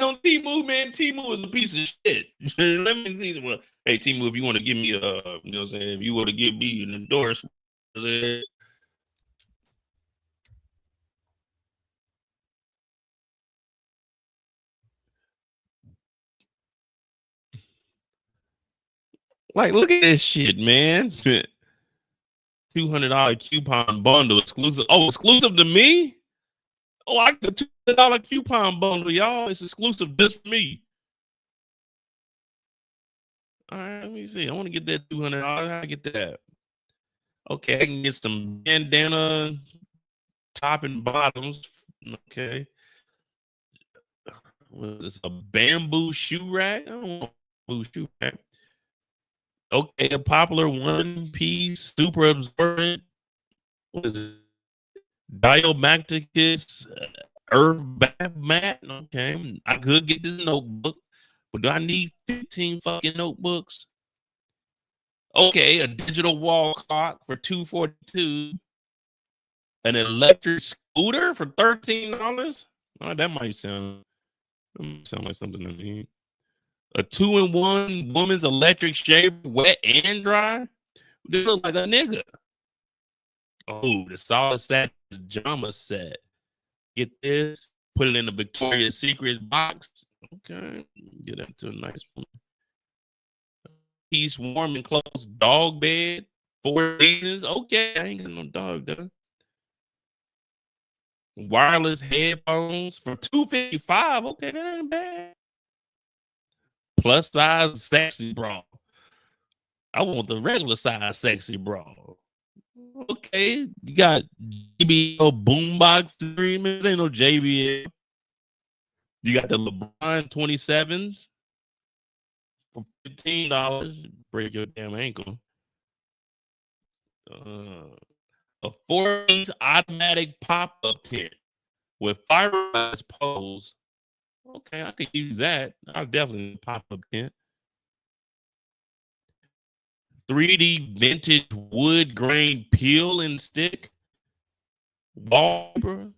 On Temu, man, Temu is a piece of shit. Let me see. Well, hey, Temu, if you want to give me if you want to give me an endorsement, like, look at this shit, man. $200 coupon bundle exclusive. Oh, exclusive to me? Oh, I got a $200 coupon bundle, y'all. It's exclusive just for me. All right, let me see. I want to get that $200. How do I get that? Okay, I can get some bandana top and bottoms. Okay. What is this? A bamboo shoe rack? I don't want a bamboo shoe rack. Okay, a popular one-piece super absorbent. What is it? Diomacticus Earth Bath Mat. Okay, I could get this notebook, but do I need 15 fucking notebooks? Okay, a digital wall clock for $242. An electric scooter for $13. Oh, that might sound like something to me. A 2-in-1 woman's electric shaver, wet and dry. This look like a nigga. Oh, the solid satin pajama set. Get this. Put it in the Victoria's Secret box. Okay, get that to a nice one. Piece warm and close dog bed. 4 reasons. Okay, I ain't got no dog though. Wireless headphones for $255. Okay, that ain't bad. Plus size sexy bra. I want the regular size sexy bra. Okay, you got JBL boombox streamers. Ain't no JBL. You got the LeBron 27s for $15. Break your damn ankle. A 4-piece automatic pop-up tent with fiberglass poles. Okay, I could use that. I'll definitely pop-up tent. 3D vintage wood grain peel and stick. Wallpaper.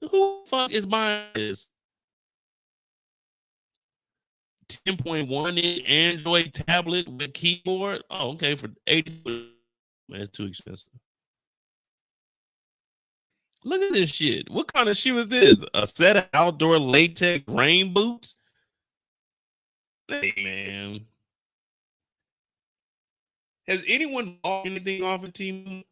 Who the fuck is buying this? 10.1-inch Android tablet with keyboard. Oh, okay, for $80. That's too expensive. Look at this shit. What kind of shoe is this? A set of outdoor latex rain boots? Hey, man. Has anyone bought anything off of Temu?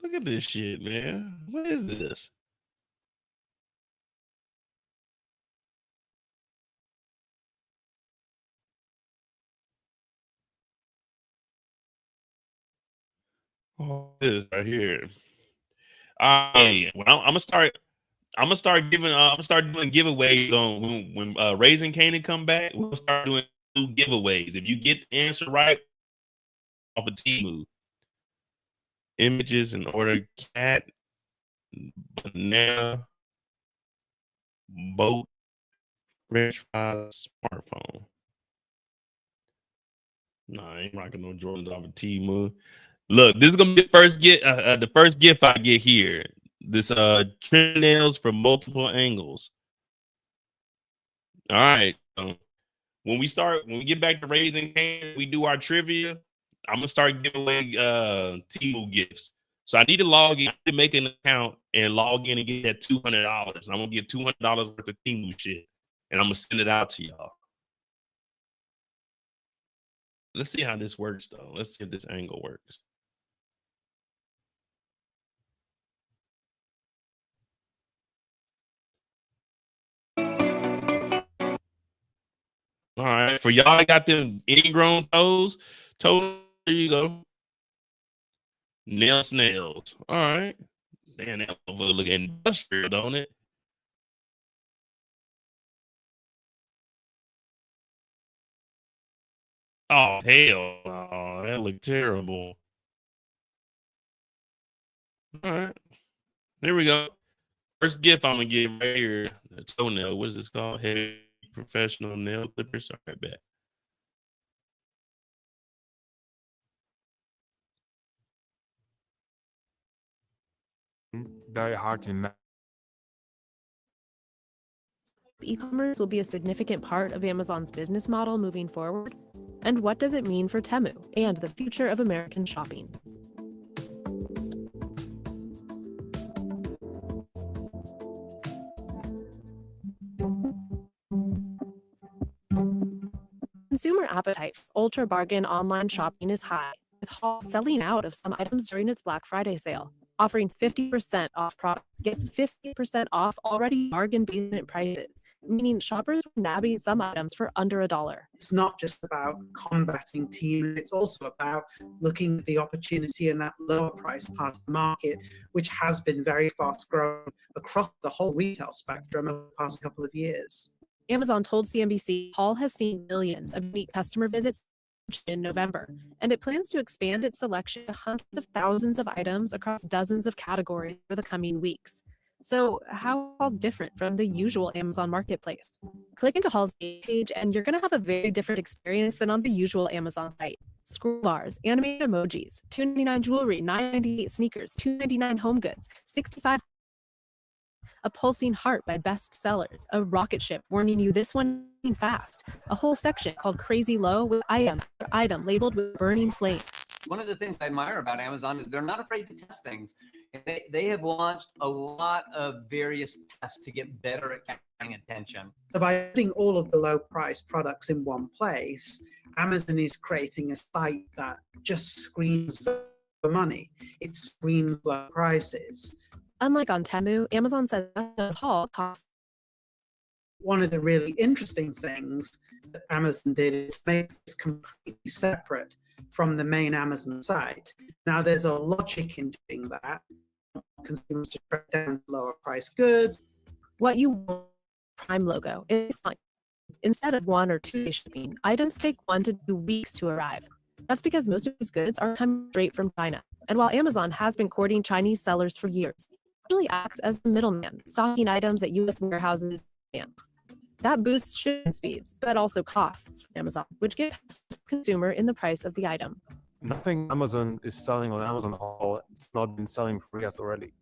Look at this shit, man. What is this? Oh, this right here. Well, I'm gonna start giving. I'm gonna start doing giveaways on when Raising Canaan come back. We'll start doing 2 giveaways. If you get the answer right off of Temu, images and order cat, banana, boat, French fries, smartphone. Nah, I ain't rocking no Jordans off of Temu. Look, this is gonna be the first gift I get here. This trim nails from multiple angles. All right. When we get back to Raising Cane's, we do our trivia. I'm gonna start giving away Temu gifts. So I need to log in, I need to make an account and log in and get that $200. I'm gonna get $200 worth of Temu shit, and I'm gonna send it out to y'all. Let's see how this works, though. Let's see if this angle works. All right, for y'all that got them ingrown toes, there you go. Nail snails. All right. Damn, that motherfucker look industrial, don't it? Oh, hell no. That looked terrible. All right. There we go. First gift I'm going to give right here. A toenail. What is this called? Heavy professional nail clippers. All right, back. Very hard to imagine. E-commerce will be a significant part of Amazon's business model moving forward? And what does it mean for Temu and the future of American shopping? Consumer appetite for ultra bargain online shopping is high, with Hall selling out of some items during its Black Friday sale, offering 50% off products. Yes, 50% off already bargain basement prices, meaning shoppers are nabbing some items for under $1. It's not just about combating Temu, it's also about looking at the opportunity in that lower price part of the market, which has been very fast growing across the whole retail spectrum over the past couple of years. Amazon told CNBC Hall has seen millions of unique customer visits in November, and it plans to expand its selection to hundreds of thousands of items across dozens of categories for the coming weeks. So how all different from the usual Amazon marketplace? Click into Hall's page and you're going to have a very different experience than on the usual Amazon site. Scroll bars, animated emojis, $2.99 jewelry, $9.98 sneakers, $2.99 home goods, $65 a pulsing heart by best sellers, a rocket ship warning you this one fast, a whole section called Crazy Low with item labeled with burning flames. One of the things I admire about Amazon is they're not afraid to test things. They have launched a lot of various tests to get better at capturing attention. So by putting all of the low price products in one place, Amazon is creating a site that just screams for money. It screams low prices. Unlike on Temu, Amazon says that Hall costs. One of the really interesting things that Amazon did is make this completely separate from the main Amazon site. Now, there's a logic in doing that. Consumers to trade down lower price goods. What you want Prime logo is like, instead of 1 or 2 day shipping, items take 1 to 2 weeks to arrive. That's because most of these goods are coming straight from China. And while Amazon has been courting Chinese sellers for years, it really acts as the middleman, stocking items at U.S. warehouses and stands. That boosts shipping speeds, but also costs for Amazon, which gives the consumer in the price of the item. Nothing Amazon is selling on Amazon Hall, it's not been selling for years already.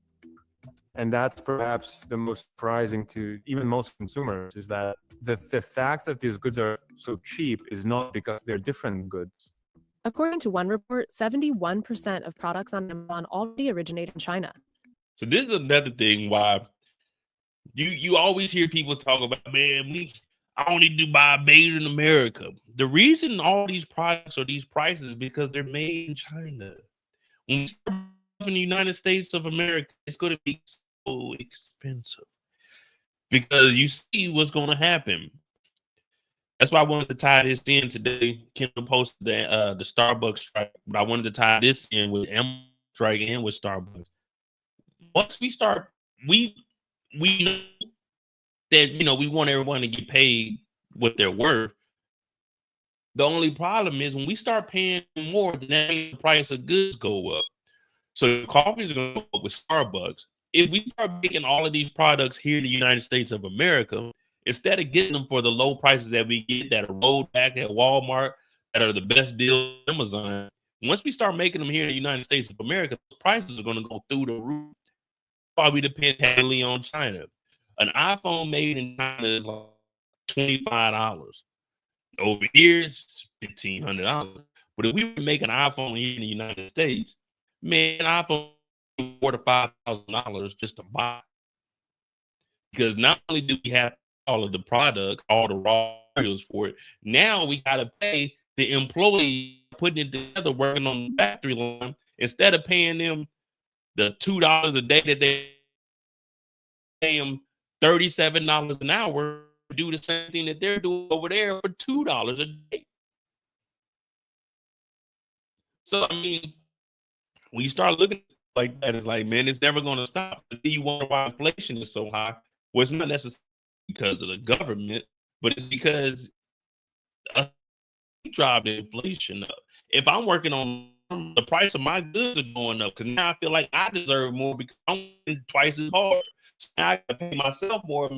And that's perhaps the most surprising to even most consumers, is that the fact that these goods are so cheap is not because they're different goods. According to one report, 71% of products on Amazon already originate in China. So this is another thing why you always hear people talk about, man, I only do buy made in America. The reason all these products are these prices is because they're made in China. When we start in the United States of America, it's going to be so expensive because you see what's going to happen. That's why I wanted to tie this in today. Kendall posted the Starbucks strike, but I wanted to tie this in with Amazon strike and with Starbucks. Once we start, we know that, we want everyone to get paid what they're worth. The only problem is when we start paying more, then the price of goods go up. So coffee is going to go up with Starbucks. If we start making all of these products here in the United States of America, instead of getting them for the low prices that we get that are rolled back at Walmart, that are the best deal on Amazon, Once we start making them here in the United States of America, those prices are going to go through the roof. Probably depend heavily on China. An iPhone made in China is like $25. Over here, it's $1,500. But if we were to make an iPhone here in the United States, man, an iPhone $4,000 to $5,000 just to buy. Because not only do we have all of the product, all the raw materials for it, now we got to pay the employee putting it together, working on the factory line, instead of paying them the $2 a day that they pay them $37 an hour, do the same thing that they're doing over there for $2 a day. So, I mean, when you start looking like that, it's like, man, it's never going to stop. You wonder why inflation is so high. Well, it's not necessarily because of the government, but it's because drive the inflation up. If I'm working on the price of my goods are going up, because now I feel like I deserve more because I'm working twice as hard. So now I got to pay myself more of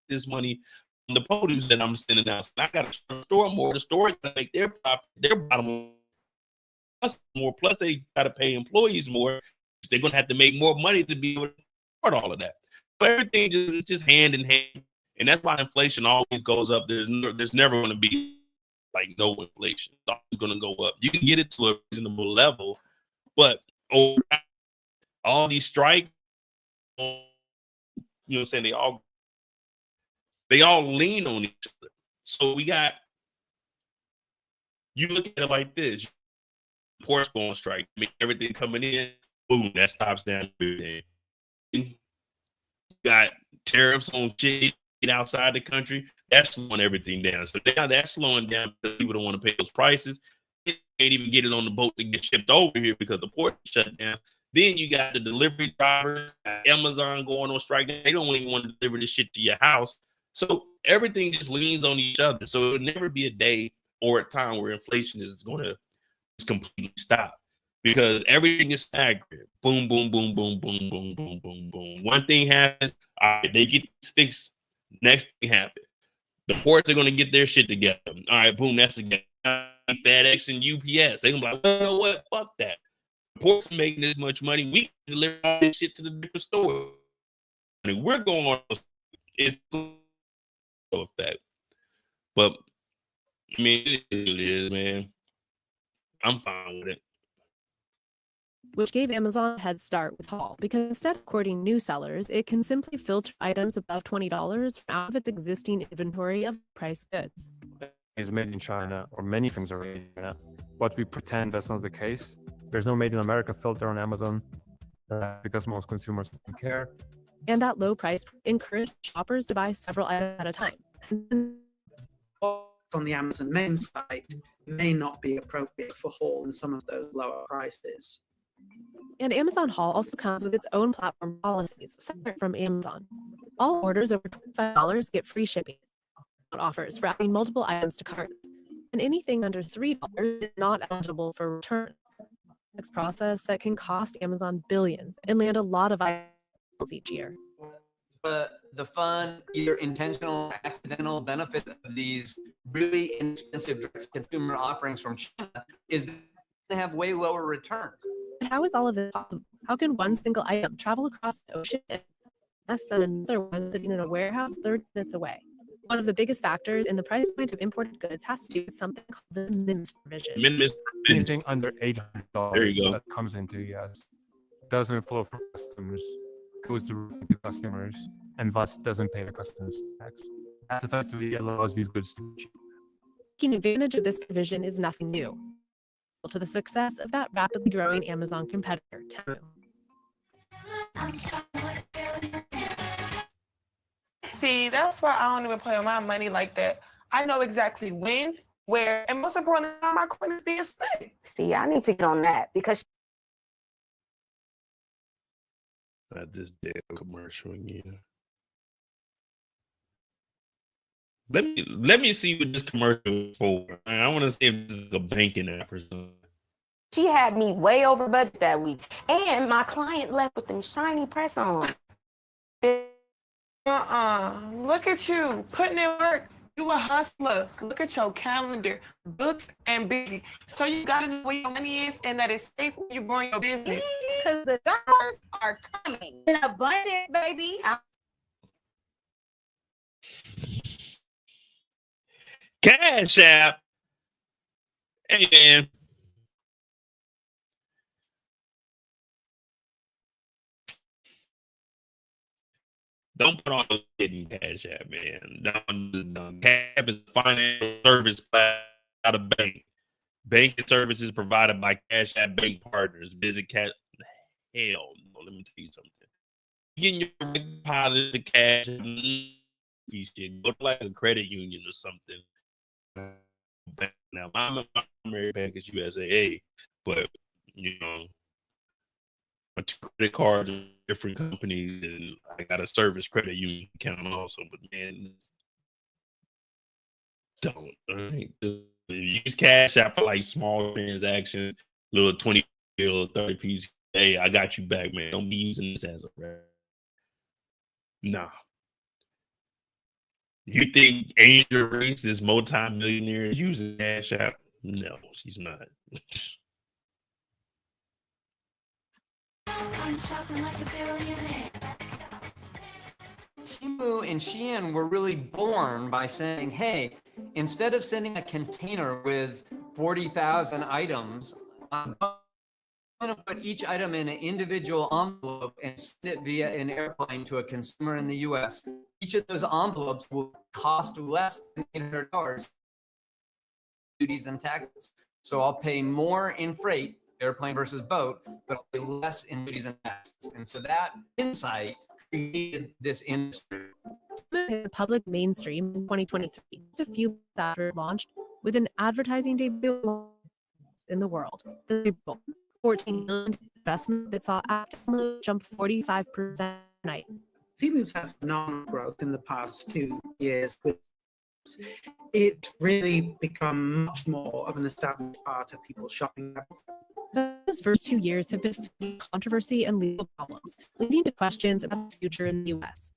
this money on the produce that I'm sending out. So I got to store more. The store got to make their profit, their bottom more. Plus, they got to pay employees more. They're going to have to make more money to be able to support all of that. But everything is just hand in hand, and that's why inflation always goes up. There's never going to be like no inflation. It's always going to go up. You can get it to a reasonable level, but all these strikes, you know what I'm saying, they all lean on each other. So you look at it like this: ports going on strike, everything coming in, boom, that stops down everything. Got tariffs on shit outside the country, that's slowing everything down. So now that's slowing down because people don't want to pay those prices. You can't even get it on the boat to get shipped over here because the port is shut down. Then you got the delivery drivers, Amazon going on strike. They don't even want to deliver this shit to your house. So everything just leans on each other. So it'll never be a day or a time where inflation is going to just completely stop. Because everything is staggered. Boom, boom, boom, boom, boom, boom, boom, boom, boom. One thing happens, all right, they get this fixed. Next thing happens. The ports are going to get their shit together. All right, boom, that's again. FedEx and UPS. They're going to be like, well, you know what? Fuck that. The ports are making this much money. We can deliver all this shit to the different stores. I mean, we're going on. It's effect. But, I mean, it is, man. I'm fine with it. Which gave Amazon a head start with Haul, because instead of courting new sellers, it can simply filter items above $20 out of its existing inventory of priced goods. Is made in China, or many things are made in China, but we pretend that's not the case. There's no Made in America filter on Amazon because most consumers don't care. And that low price encouraged shoppers to buy several items at a time. On the Amazon main site may not be appropriate for Haul and some of those lower prices. And Amazon Haul also comes with its own platform policies separate from Amazon. All orders over $25 get free shipping offers for adding multiple items to cart, and anything under $3 is not eligible for return. It's a process that can cost Amazon billions and land a lot of items each year. The fun, either intentional or accidental benefit of these really inexpensive direct-to-consumer offerings from China is that they have way lower returns. But how is all of this possible? How can one single item travel across the ocean less than another one sitting in a warehouse 30 minutes away? One of the biggest factors in the price point of imported goods has to do with something called the minimis provision. Anything under $800 there you go. That comes into US doesn't flow from customs, goes to customers, and thus doesn't pay the customs tax. That effectively allows these goods to be cheap. Taking advantage of this provision is nothing new to the success of that rapidly growing Amazon competitor, Temu. See, that's why I don't even play with my money like that. I know exactly when, where, and most importantly, how my coin is being spent. See, I need to get on that because Not this damn commercial again. Let me see what this commercial is for. I want to see if this is a banking app or something. she had me way over budget that week. And my client left with them shiny press-ons. Look at you putting in work You a hustler. Look at your calendar, books and busy. So you gotta know where your money is and that it's safe when you growing your business. Because the dollars are coming. In abundance, baby. Cash App. Hey, man. Don't put on those hidden Cash App, man. Cash App is a financial service out of bank. Banking services provided by Cash App Bank Partners. Visit Cash. Hell no, let me tell you something. Getting your deposits to Cash App, you should go to like a credit union or something. Now, my primary bank is USAA, but you know, my 2 credit cards are different companies, and I got a service credit union account also. But man, don't. Right? Use Cash App for like small transactions, little 20 or 30 piece. Hey, I got you back, man. Don't be using this as a rep. Nah. You think Angel Reese, this multi-millionaire, uses Cash App? No, she's not. Temu and Shein were really born by saying, hey, instead of sending a container with 40,000 items, I'm going to put each item in an individual envelope and send it via an airplane to a consumer in the US. Each of those envelopes will cost less than $800 duties and taxes. So I'll pay more in freight, airplane versus boat, but I'll pay less in duties and taxes. And so that insight created this industry. The public mainstream in 2023, just a few months after it launched, with an advertising debut in the world. The Super Bowl, $14 million investment that saw app download jump 45% night. Temu's had phenomenal growth in the past 2 years. It really become much more of an established part of people's shopping habits. Those first 2 years have been filled with controversy and legal problems, leading to questions about the future in the U.S.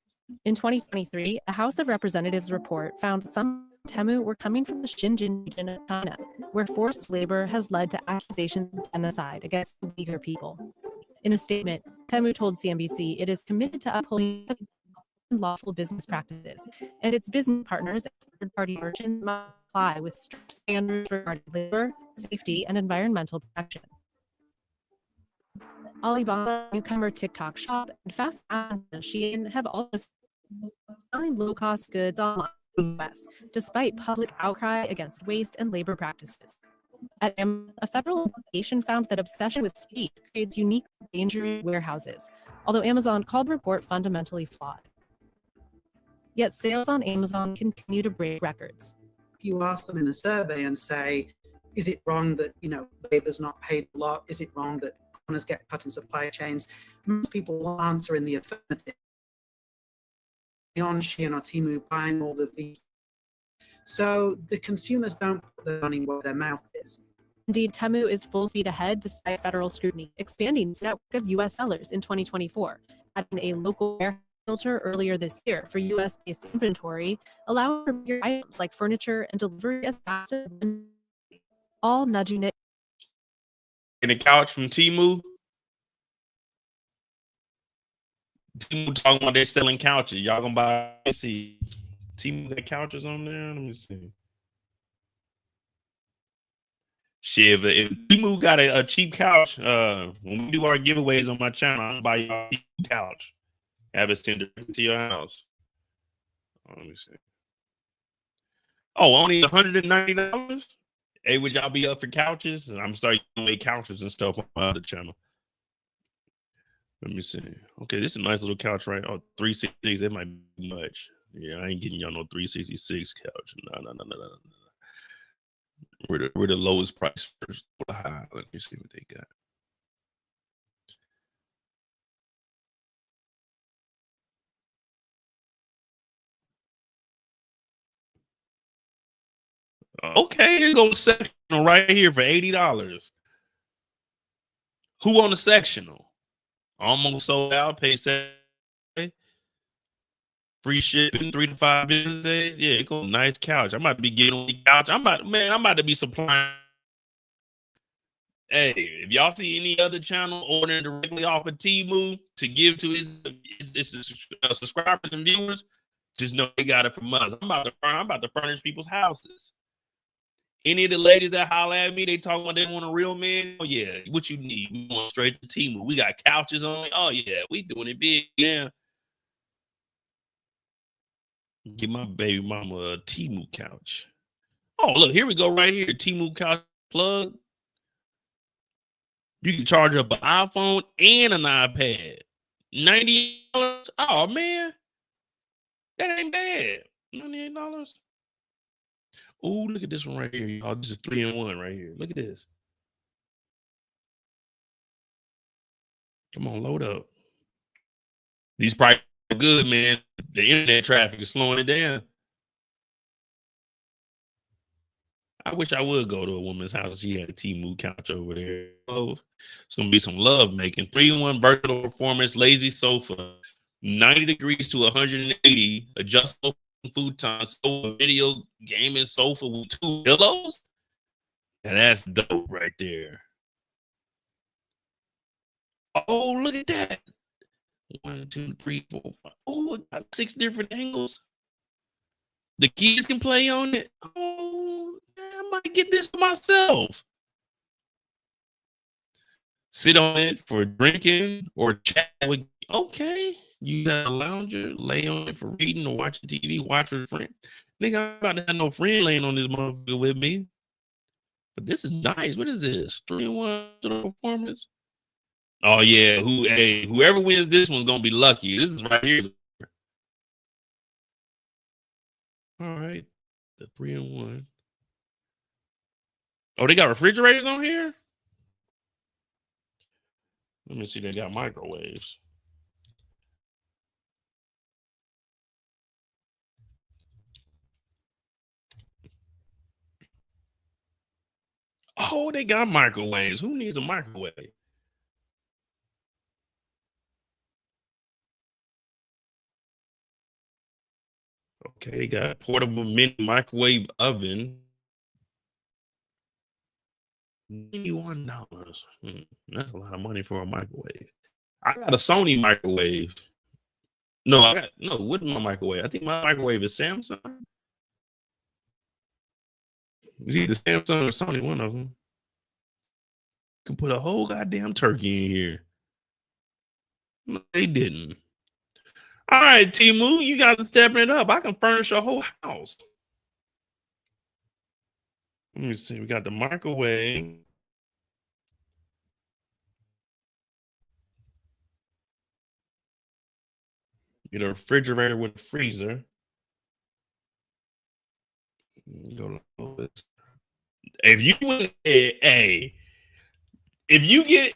In 2023, a House of Representatives report found some Temu were coming from the Xinjiang region of China, where forced labor has led to accusations of genocide against the Uyghur people. In a statement, Temu told CNBC it is committed to upholding lawful business practices, and its business partners and third-party merchants must comply with strict standards regarding labor, safety, and environmental protection. Alibaba, newcomer TikTok Shop, and fast fashion Shein have also selling low-cost goods online in the US, despite public outcry against waste and labor practices. At Amazon, a federal investigation found that obsession with speed creates unique danger in warehouses, although Amazon called the report fundamentally flawed. Yet sales on Amazon continue to break records. If you ask them in a survey and say, is it wrong that, labor's not paid a lot? Is it wrong that corners get cut in supply chains? Most people will answer in the affirmative. On Shein or Temu buying all of these. So the consumers don't put their money where their mouth is. Indeed, Temu is full speed ahead despite federal scrutiny, expanding its network of U.S. sellers in 2024, adding a local warehouse filter earlier this year for U.S.-based inventory, allowing for bigger items like furniture and delivery as fast as all nudging it. In a couch from Temu. Temu talking about they're selling couches. Y'all gonna buy? Let's see. Temu got couches on there. Let me see. Shit, if Temu got a cheap couch, when we do our giveaways on my channel, I'll buy you a cheap couch. Have it sent to your house. Let me see. Oh, only $190? Hey, would y'all be up for couches? And I'm starting to make couches and stuff on my other channel. Let me see. Okay, this is a nice little couch, right? Oh, 366. That might be much. Yeah, I ain't getting y'all no 366 couch. No. We're the lowest price first. Let me see what they got. Okay, here goes sectional right here for $80. Who on the sectional? Almost sold out. Paid $7. free shipping, 3 to 5 business days. Yeah, it goes nice couch. I'm about to be getting on the couch. I'm about to be supplying. Hey, if y'all see any other channel ordering directly off of Temu to give to his subscribers and viewers, just know they got it from us. I'm about to furnish people's houses. Any of the ladies that holler at me, they talk about they want a real man. Oh yeah, what you need? We going straight to Temu. We got couches on it. Oh yeah, we doing it big now. Give my baby mama a Temu couch. Oh look, here we go right here. Temu couch plug. You can charge up an iPhone and an iPad. $98. Oh man, that ain't bad. $98. Oh, look at this one right here, y'all. This is 3-in-1 right here. Look at this. Come on, load up. These prices are good, man. The internet traffic is slowing it down. I wish I would go to a woman's house. She had a Temu couch over there. Oh, it's gonna be some love making. 3-in-1 versatile performance, lazy sofa, 90 degrees to 180, adjustable futon, sofa, video gaming sofa with 2 pillows. And that's dope right there. Oh, look at that. 1, 2, 3, 4, 5. Oh, it got 6 different angles. The kids can play on it. Oh, I might get this for myself. Sit on it for drinking or chat with. Okay, you got a lounger, lay on it for reading or watching TV, watch with a friend. Nigga, I'm about to have no friend laying on this motherfucker with me. But this is nice. What is this? 3-in-1 performance? Oh yeah, whoever wins this one's gonna be lucky. This is right here. All right, the 3-in-1. Oh, they got refrigerators on here? Let me see, they got microwaves. Oh, they got microwaves. Who needs a microwave? Okay, they got portable mini microwave oven. $91. That's a lot of money for a microwave. I got a Sony microwave. No, what is my microwave? I think my microwave is Samsung. It's either Samsung or Sony, one of them. Can put a whole goddamn turkey in here. No, they didn't. All right, Temu, you guys are stepping it up. I can furnish a whole house. Let me see. We got the microwave. Get a refrigerator with a freezer. Go to this. If you went, if you get,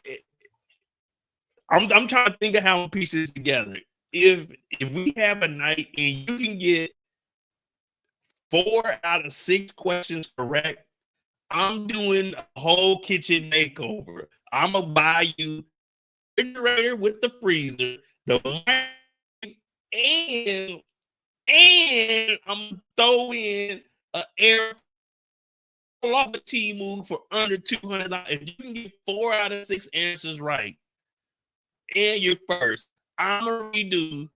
I'm trying to think of how to piece this together. If we have a night and you can get 4 out of 6 questions correct, I'm doing a whole kitchen makeover. I'm gonna buy you a refrigerator with the freezer, the mic, and I'm gonna throw in an air off of Temu for under $200. If you can get 4 out of 6 answers right, and you're first, I'm gonna redo.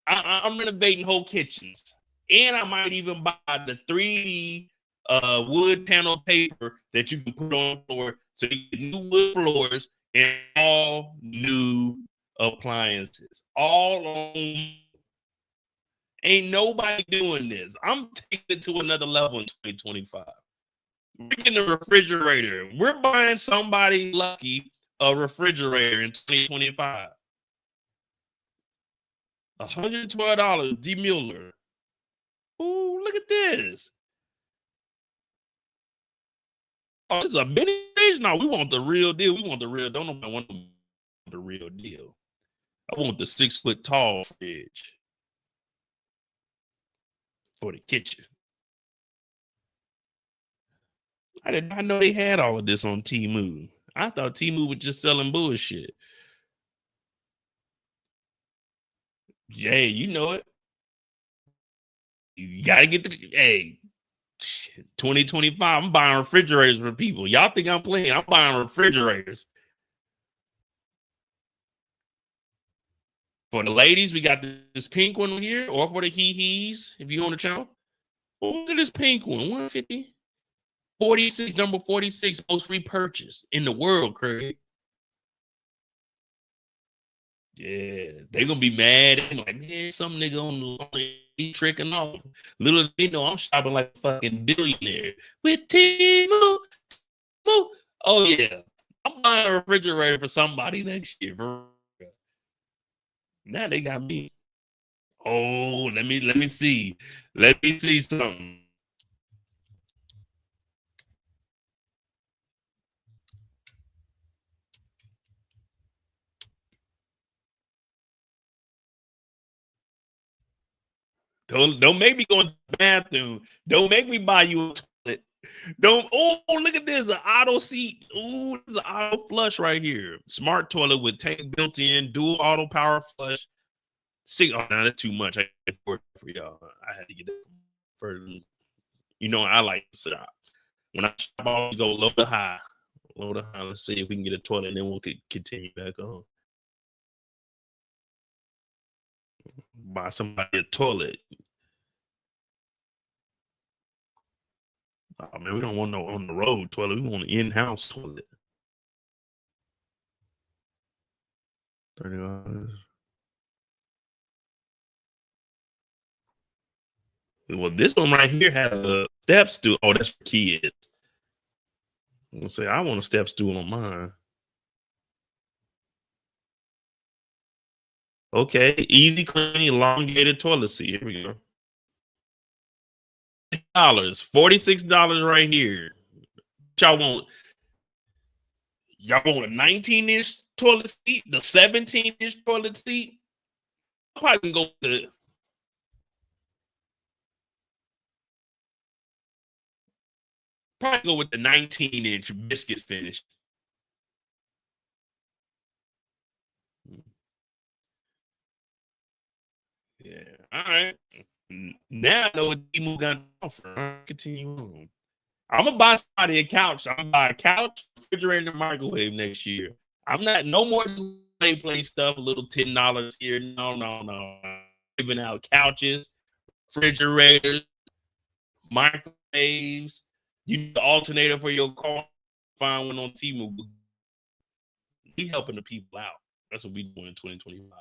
I'm renovating whole kitchens, and I might even buy the 3D wood panel paper that you can put on the floor, so you get new wood floors and all new appliances. All on. Ain't nobody doing this. I'm taking it to another level in 2025. We're getting a refrigerator. We're buying somebody lucky a refrigerator in 2025. $112, D. Mueller. Ooh, look at this. Oh, this is a mini fridge? No, we want the real deal. We want the real. Don't nobody want the real deal. I want the 6-foot tall fridge for the kitchen. I did not know they had all of this on Temu. I thought Temu was just selling bullshit. Yeah, you know it. You gotta get hey, 2025. I'm buying refrigerators for people. Y'all think I'm playing? I'm buying refrigerators. For the ladies, we got this pink one here, or for the hee-hees, if you on the channel. Oh, look at this pink one, 150. 46, number 46, most repurchased in the world, Craig. Yeah, they're gonna be mad and like, man, some nigga on the tricking off. Little they know I'm shopping like a fucking billionaire with Temu. Oh yeah, I'm buying a refrigerator for somebody next year. Now they got me. Oh, let me see. Let me see something. Don't make me go into the bathroom. Don't make me buy you a toilet. Don't. Oh, look at this, an auto seat. Oh, this is an auto flush right here. Smart toilet with tank built in, dual auto power flush. Oh, no, that's too much. I can't afford it for y'all. I had to get it for. You know, I like to shop. When I shop, I always go low to high. Low to high. Let's see if we can get a toilet, and then we'll continue back on. Buy somebody a toilet. Oh man, we don't want no on the road toilet. We want an in-house toilet. $30. Well, this one right here has a step stool. Oh, that's for kids. I'm gonna say I want a step stool on mine. Okay, easy clean, elongated toilet seat. Here we go. $46 right here. Y'all want a 19-inch toilet seat, the 17-inch toilet seat? I'm probably gonna go with the 19-inch biscuit finish. Yeah, all right. Now I know what Temu got to offer. Continue on. I'm gonna buy somebody a couch. I'm gonna buy a couch, refrigerator, and microwave next year. I'm not no more play stuff. A little $10 here. No. Giving out couches, refrigerators, microwaves. You need the alternator for your car. Find one on Temu. We helping the people out. That's what we doing in 2025.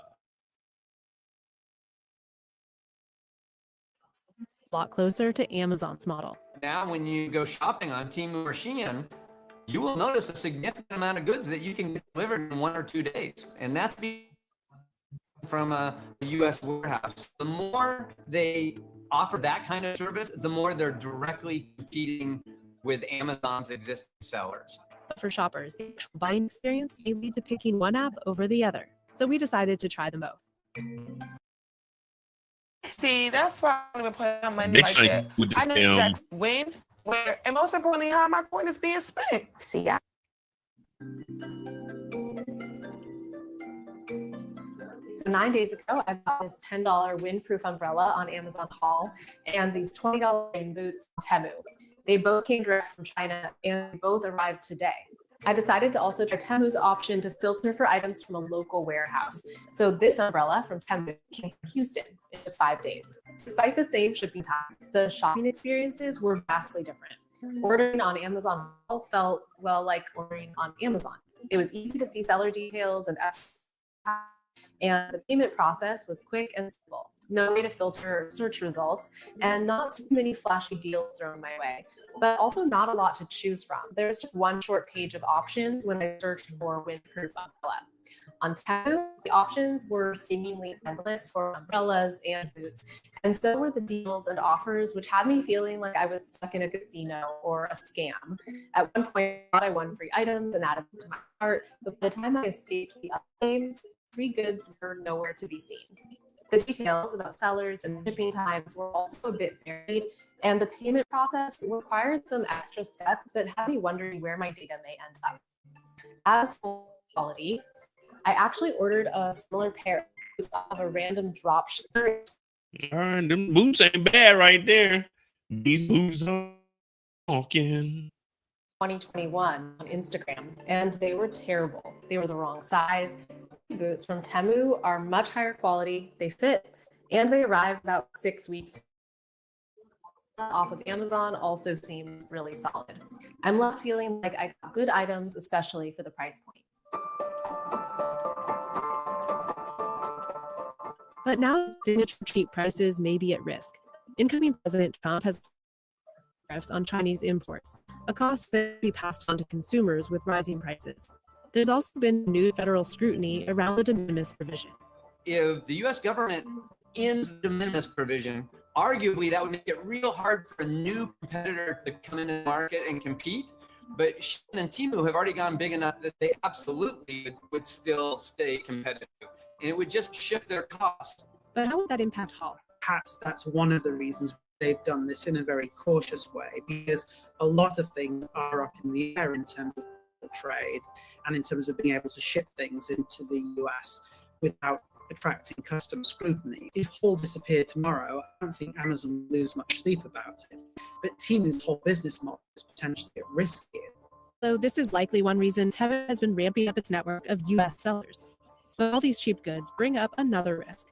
A lot closer to Amazon's model. Now, when you go shopping on Temu or Shein, you will notice a significant amount of goods that you can get delivered in 1 or 2 days. And that's from a U.S. warehouse. The more they offer that kind of service, the more they're directly competing with Amazon's existing sellers. But for shoppers, the actual buying experience may lead to picking one app over the other. So we decided to try them both. See, that's why I don't even put my money like that. I know exactly when, where, and most importantly, how my coin is being spent. See, So 9 days ago, I bought this $10 windproof umbrella on Amazon Haul and these $20 rain boots on Temu. They both came direct from China and both arrived today. I decided to also try Temu's option to filter for items from a local warehouse. So this umbrella from Temu came from Houston in just 5 days. Despite the same shipping times, the shopping experiences were vastly different. Ordering on Amazon felt, well, like ordering on Amazon. It was easy to see seller details and the payment process was quick and simple. No way to filter search results, and not too many flashy deals thrown my way, but also not a lot to choose from. There's just one short page of options when I searched for windproof umbrella. On Temu, the options were seemingly endless for umbrellas and boots, and so were the deals and offers, which had me feeling like I was stuck in a casino or a scam. At one point, I thought I won free items and added them to my cart, but by the time I escaped the other games, free goods were nowhere to be seen. The details about sellers and shipping times were also a bit varied, and the payment process required some extra steps that had me wondering where my data may end up. As for quality, I actually ordered a similar pair of a random drop shipper All right, them boots ain't bad right there. These boots are talking. 2021 on Instagram, and they were terrible. They were the wrong size. These boots from Temu are much higher quality. They fit, and they arrived about 6 weeks off of Amazon. Also seems really solid. I'm left feeling like I got good items, especially for the price point. But now signature cheap prices may be at risk. Incoming President Trump has tariffs on Chinese imports, a cost that will be passed on to consumers with rising prices. There's also been new federal scrutiny around the de minimis provision. If the U.S. government ends the de minimis provision, arguably that would make it real hard for a new competitor to come into the market and compete. But Shein and Temu have already gone big enough that they absolutely would still stay competitive. And it would just shift their costs. But how would that impact Hall? Perhaps that's one of the reasons they've done this in a very cautious way, because a lot of things are up in the air in terms of trade and in terms of being able to ship things into the US without attracting customer scrutiny. If Hall disappeared tomorrow, I don't think Amazon will lose much sleep about it. But Temu's whole business model is potentially at risk here. Though this is likely one reason Temu has been ramping up its network of US sellers. But all these cheap goods bring up another risk.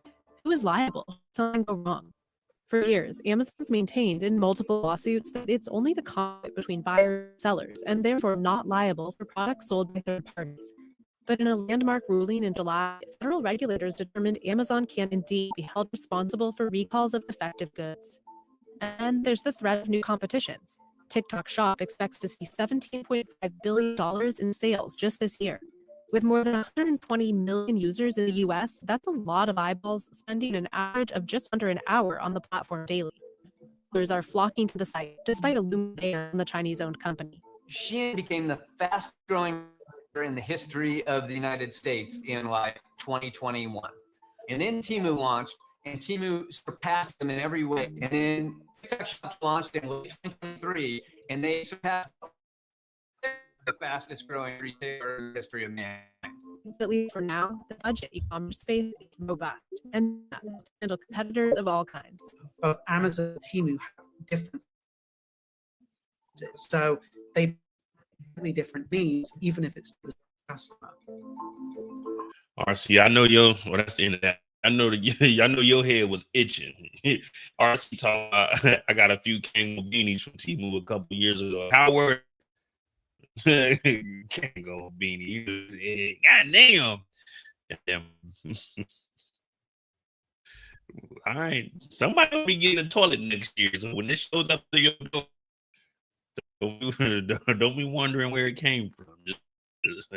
Who is liable if something go wrong? For years, Amazon's maintained in multiple lawsuits that it's only the conflict between buyers and sellers, and therefore not liable for products sold by third parties. But in a landmark ruling in July, federal regulators determined Amazon can indeed be held responsible for recalls of defective goods. And there's the threat of new competition. TikTok Shop expects to see $17.5 billion in sales just this year. With more than 120 million users in the US, that's a lot of eyeballs spending an average of just under an hour on the platform daily. Users are flocking to the site, despite a looming ban on the Chinese-owned company. Shein became the fastest growing in the history of the United States in like 2021. And then Temu launched, and Temu surpassed them in every way. And then TikTok Shop launched in late 2023, and they surpassed the fastest growing retailer in the history of mankind. At least for now, the budget e-commerce space is robust and to handle competitors of all kinds. Both Amazon and Temu have different, so they have really different needs, even if it's the customer. RC, I know that's the end of that. I know your head was itching. RC talking about, I got a few Kango beanies from Temu a couple years ago. How were Kango beanie? God damn. All right, somebody will be getting a toilet next year. So when this shows up to your door, don't be wondering where it came from. Just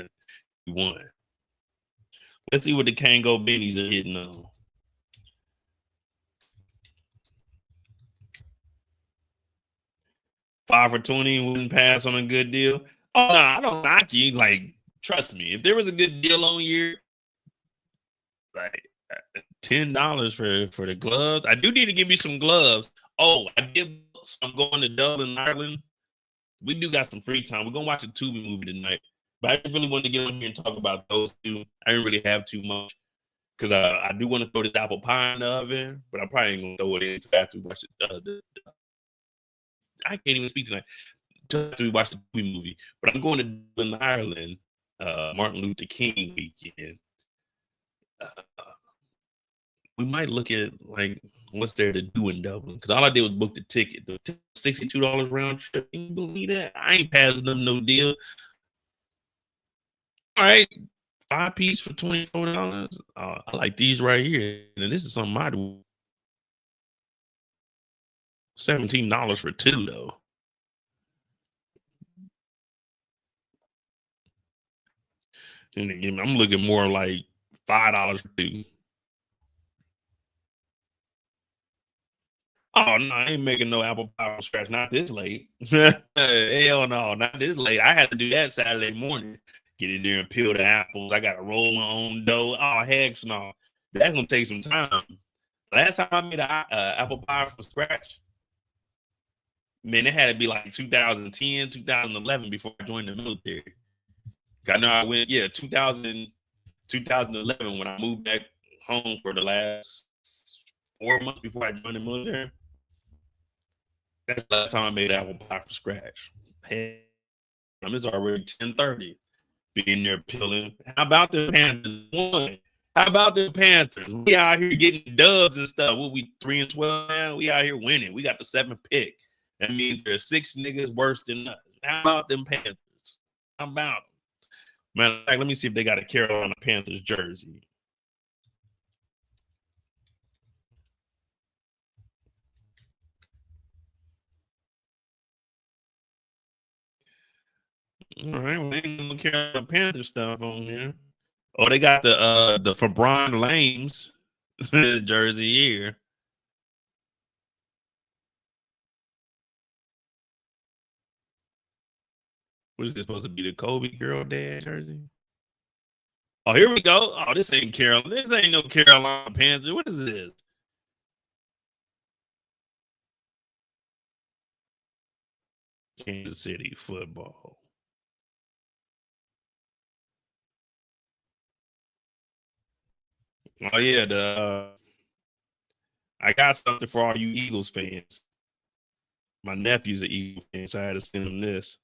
one. Let's see what the Kango beanies are hitting on. $5 for $20 wouldn't pass on a good deal. Oh no, I don't knock you. Like, trust me, if there was a good deal on here, like $10 for the gloves. I do need to give you some gloves. Oh, I did. I'm going to Dublin, Ireland. We do got some free time. We're gonna watch a Tubi movie tonight. But I just really wanted to get on here and talk about those two. I didn't really have too much because I do want to throw this apple pie in the oven, but I probably ain't gonna throw it in until after we watch I can't even speak tonight until after we watch the movie. But I'm going to Dublin, Ireland, Martin Luther King weekend. We might look at like what's there to do in Dublin because all I did was book the ticket. The $62 round trip. Can you believe that? I ain't passing them no deal. All right, 5-piece for $24. I like these right here. And this is something I do. $17 for two though. And again, I'm looking more like $5 for two. Oh no, I ain't making no apple pie from scratch. Not this late. Hell no, not this late. I had to do that Saturday morning. Get in there and peel the apples. I got to roll my own dough. Oh, heck no. That's going to take some time. Last time I made an apple pie from scratch, man, it had to be like 2010, 2011 before I joined the military. I know I went, 2011 when I moved back home for the last 4 months before I joined the military. That's the last time I made apple pie from scratch. Hey, it's already 10:30. Being there peeling. How about the Panthers? One. How about the Panthers? We out here getting dubs and stuff. What we 3-12 now? We out here winning. We got the 7th pick. That means there's 6 niggas worse than us. How about them Panthers? How about them? Matter of fact, let me see if they got a Carolina Panthers jersey. All right, well, they ain't gonna Carolina Panthers stuff on here. Oh, they got the Fabron Lames jersey here. What is this supposed to be? The Kobe girl dad jersey? Oh, here we go. Oh, this ain't Carolina. This ain't no Carolina Panthers. What is this? Kansas City football. Oh yeah, I got something for all you Eagles fans. My nephew's an Eagles fan, so I had to send him this.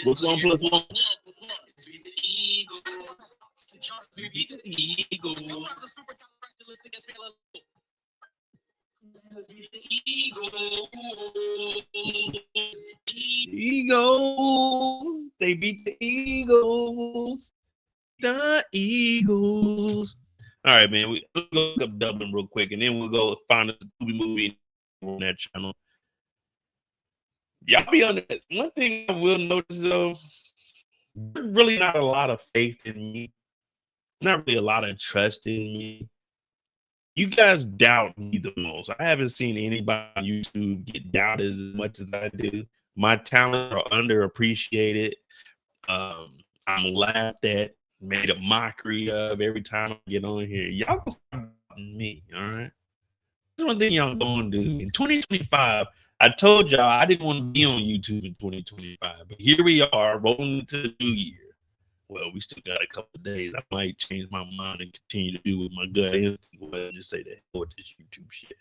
What's 1 plus 1? Eagles. They beat the Eagles. The Eagles. All right, man. We'll go look up Dublin real quick, and then we'll go find a movie on that channel. Y'all be on it. One thing I will notice though, there's really not a lot of faith in me. Not really a lot of trust in me. You guys doubt me the most. I haven't seen anybody on YouTube get doubted as much as I do. My talents are underappreciated. I'm laughed at, made a mockery of every time I get on here. Y'all gonna stop doubting me, all right? That's one thing y'all gonna do. In 2025, I told y'all I didn't want to be on YouTube in 2025, but here we are rolling into the new year. Well, we still got a couple of days. I might change my mind and continue to do with my gut instinct. Well, just say the hell with this YouTube shit.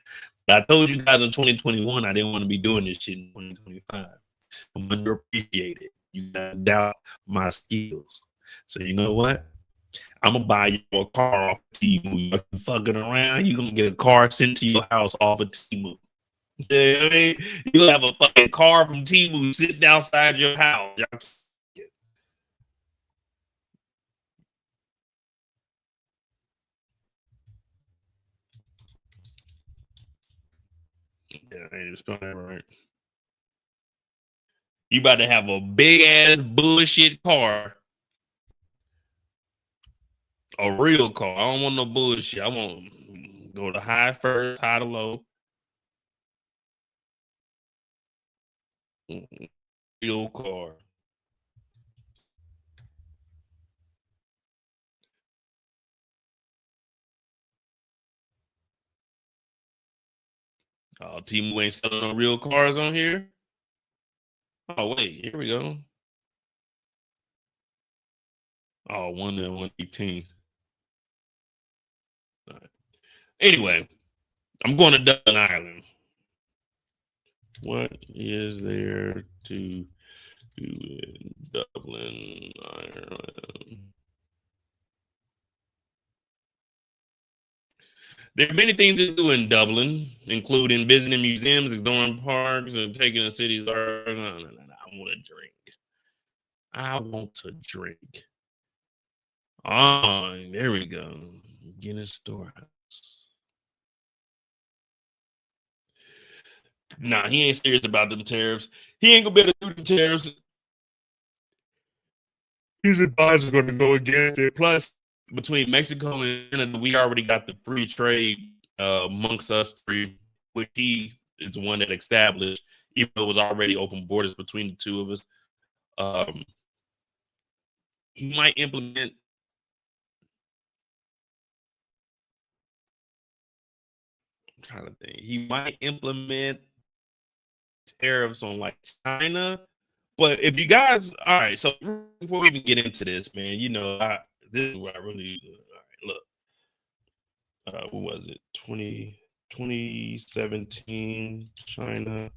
But I told you guys in 2021 I didn't want to be doing this shit in 2025. I'm underappreciated. You guys doubt my skills. So you know what? I'm gonna buy you a car off of Temu. You're fucking around. You're gonna get a car sent to your house off of Temu. Yeah, I mean, you'll have a fucking car from Temu sitting outside your house. Yeah, I ain't even spelling that right. You about to have a big ass bullshit car. A real car. I don't want no bullshit. I want go to high first, high to low. Real car. Oh, Temu ain't selling no real cars on here. Oh wait, here we go. Oh, 1 and 118. Right. Anyway, I'm going to Dublin, Ireland. What is there to do in Dublin, Ireland? There are many things to do in Dublin, including visiting museums, exploring parks, and taking the city's art. No. I want to drink. I want to drink. Oh, there we go. Guinness store. Nah, he ain't serious about them tariffs. He ain't gonna be able to do the tariffs. His advisors going to go against it. Plus, between Mexico and Canada, we already got the free trade amongst us three, which he is the one that established, even though it was already open borders between the two of us. He might implement. I'm trying to think. He might implement tariffs on like China. But if you guys, all right, so before we even get into this, man, you know, this is what I really, all right, look, what was it? 2017 China.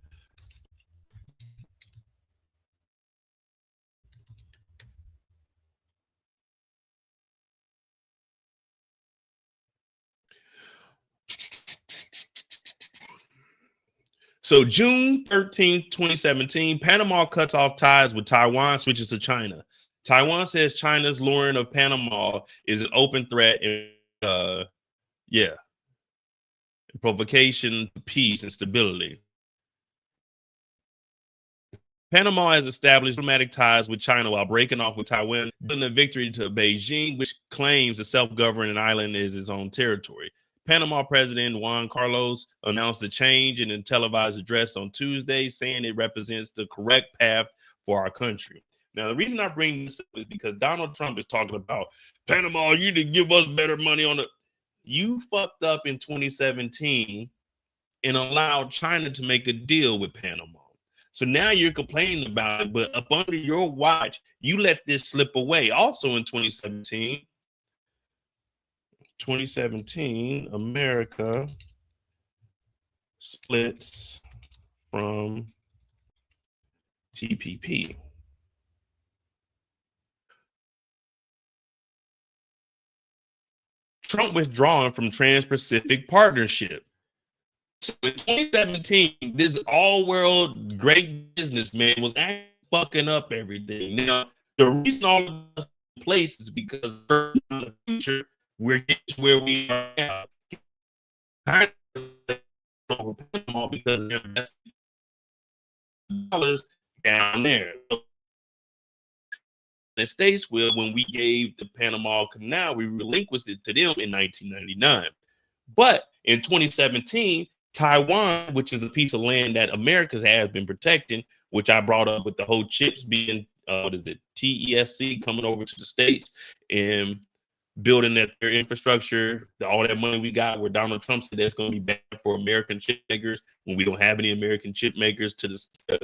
So June 13th, 2017, Panama cuts off ties with Taiwan, switches to China. Taiwan says China's lowering of Panama is an open threat and provocation to peace and stability. Panama has established diplomatic ties with China while breaking off with Taiwan, building a victory to Beijing, which claims the self-governing island is its own territory. Panama President Juan Carlos announced the change in a televised address on Tuesday, saying it represents the correct path for our country. Now, the reason I bring this up is because Donald Trump is talking about Panama, you need to give us better money on the. You fucked up in 2017 and allowed China to make a deal with Panama. So now you're complaining about it, but up under your watch, you let this slip away. Also in 2017, America splits from TPP. Trump withdrawing from Trans-Pacific Partnership. So in 2017, this all-world great businessman was actually fucking up everything. Now, the reason all of this in place is because in the future, we're getting to where we are now. Because they're investing dollars down there. The States will, when we gave the Panama Canal, we relinquished it to them in 1999. But in 2017, Taiwan, which is a piece of land that America has been protecting, which I brought up with the whole chips being, TESC coming over to the States and building their infrastructure, all that money we got, where Donald Trump said that's going to be bad for American chip makers when we don't have any American chip makers to the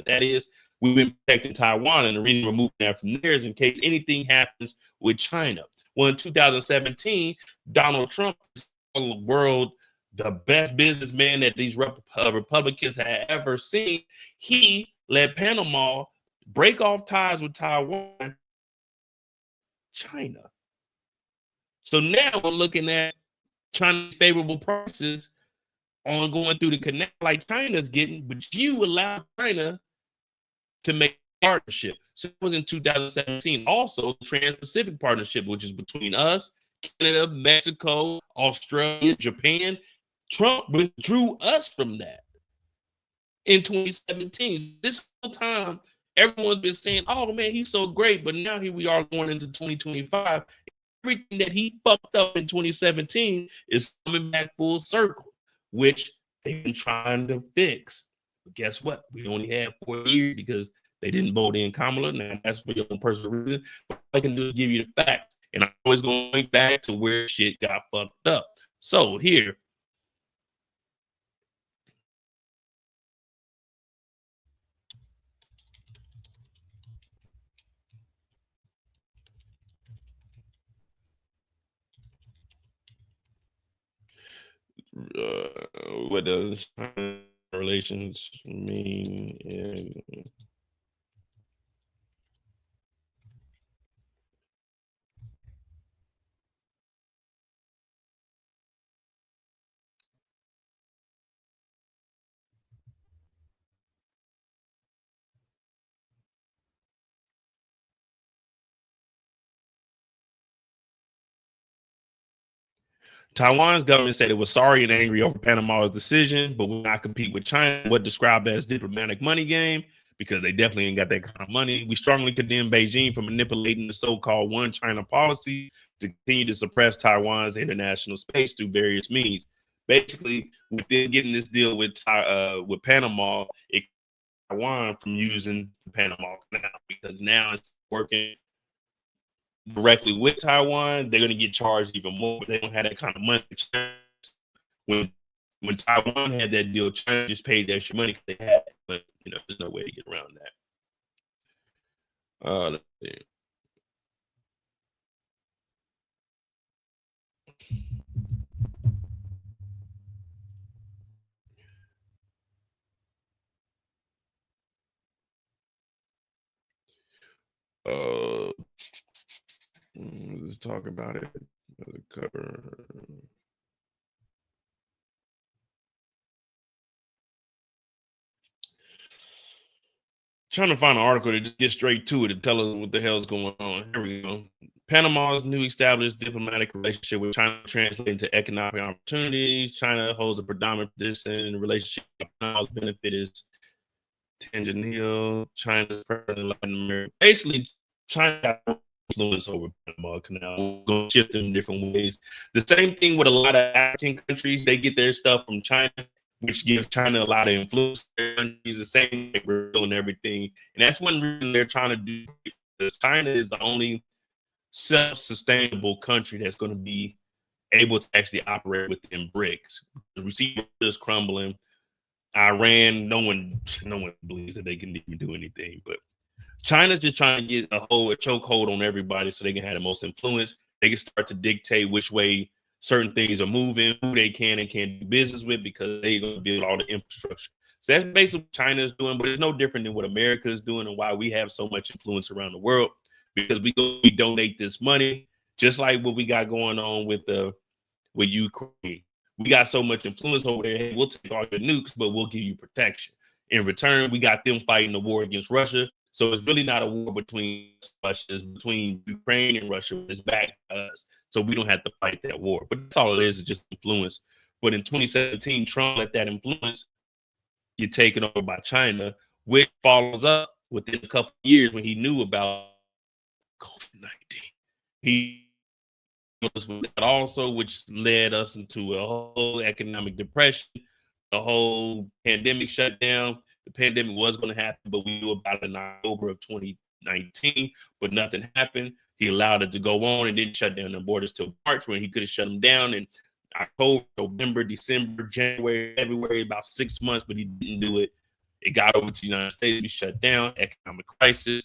that is. We've been protecting Taiwan, and the reason we're moving that from there is in case anything happens with China. Well, in 2017, Donald Trump is the world the best businessman that these Republicans had ever seen. He let Panama break off ties with Taiwan, China. So now we're looking at China favorable prices on going through the canal like China's getting, but you allow China to make a partnership. So it was in 2017. Also, the Trans-Pacific Partnership, which is between us, Canada, Mexico, Australia, Japan. Trump withdrew us from that in 2017. This whole time, everyone's been saying, oh man, he's so great. But now here we are going into 2025. Everything that he fucked up in 2017 is coming back full circle, which they've been trying to fix. But guess what? We only had 4 years because they didn't vote in Kamala. Now that's for your own personal reason. But all I can do is give you the facts. And I'm always going back to where shit got fucked up. So here, what does relations mean in Taiwan's government said it was sorry and angry over Panama's decision, but will not compete with China, what described as diplomatic money game, because they definitely ain't got that kind of money. We strongly condemn Beijing for manipulating the so-called one China policy to continue to suppress Taiwan's international space through various means. Basically, with them getting this deal with Panama, it kept Taiwan from using the Panama Canal, because now it's working directly with Taiwan. They're going to get charged even more, but they don't have that kind of money. When Taiwan had that deal, China just paid the extra money because they had it. But there's no way to get around that. Let's see. Let's talk about it. Cover. Trying to find an article to just get straight to it and tell us what the hell's going on. Here we go. Panama's new established diplomatic relationship with China translates into economic opportunities. China holds a predominant position in the relationship. Panama's benefit is Tanzania, China's president in Latin America. Basically, China got influence over Panama Canal. We're going to shift in different ways. The same thing with a lot of African countries. They get their stuff from China, which gives China a lot of influence. The same Brazil and everything. And that's one reason they're trying to do it, because China is the only self-sustainable country that's going to be able to actually operate within BRICS. The receiver is crumbling. Iran, no one believes that they can even do anything. But China's just trying to get a chokehold on everybody so they can have the most influence. They can start to dictate which way certain things are moving, who they can and can't do business with, because they're going to build all the infrastructure. So that's basically what China is doing, but it's no different than what America is doing and why we have so much influence around the world, because we donate this money, just like what we got going on with Ukraine. We got so much influence over there. Hey, we'll take all your nukes, but we'll give you protection. In return, we got them fighting the war against Russia. So it's really not a war between Russia, it's between Ukraine and Russia. It's back to us. So we don't have to fight that war. But that's all it is just influence. But in 2017, Trump let that influence get taken over by China, which follows up within a couple of years when he knew about COVID-19. He was with that also, which led us into a whole economic depression, the whole pandemic shutdown. The pandemic was going to happen, but we knew about it in October of 2019, but nothing happened. He allowed it to go on and didn't shut down the borders till March, when he could have shut them down in October, November, December, January, February, about 6 months, but he didn't do it. It got over to the United States. We shut down, economic crisis.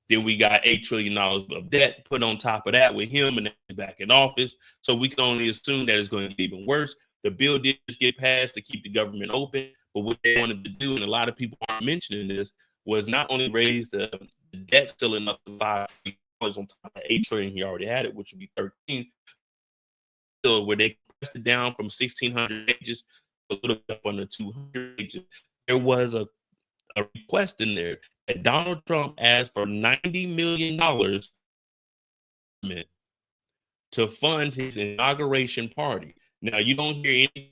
Then we got $8 trillion of debt put on top of that with him, and he's back in office. So we can only assume that it's going to get even worse. The bill did just get passed to keep the government open, but what they wanted to do, and a lot of people aren't mentioning this, was not only raise the debt ceiling up to $5 on top of $8 trillion he already had it, which would be 13, so where they compressed it down from 1,600 pages to a little bit up under 200 pages. There was a request in there that Donald Trump asked for $90 million to fund his inauguration party. Now, you don't hear anything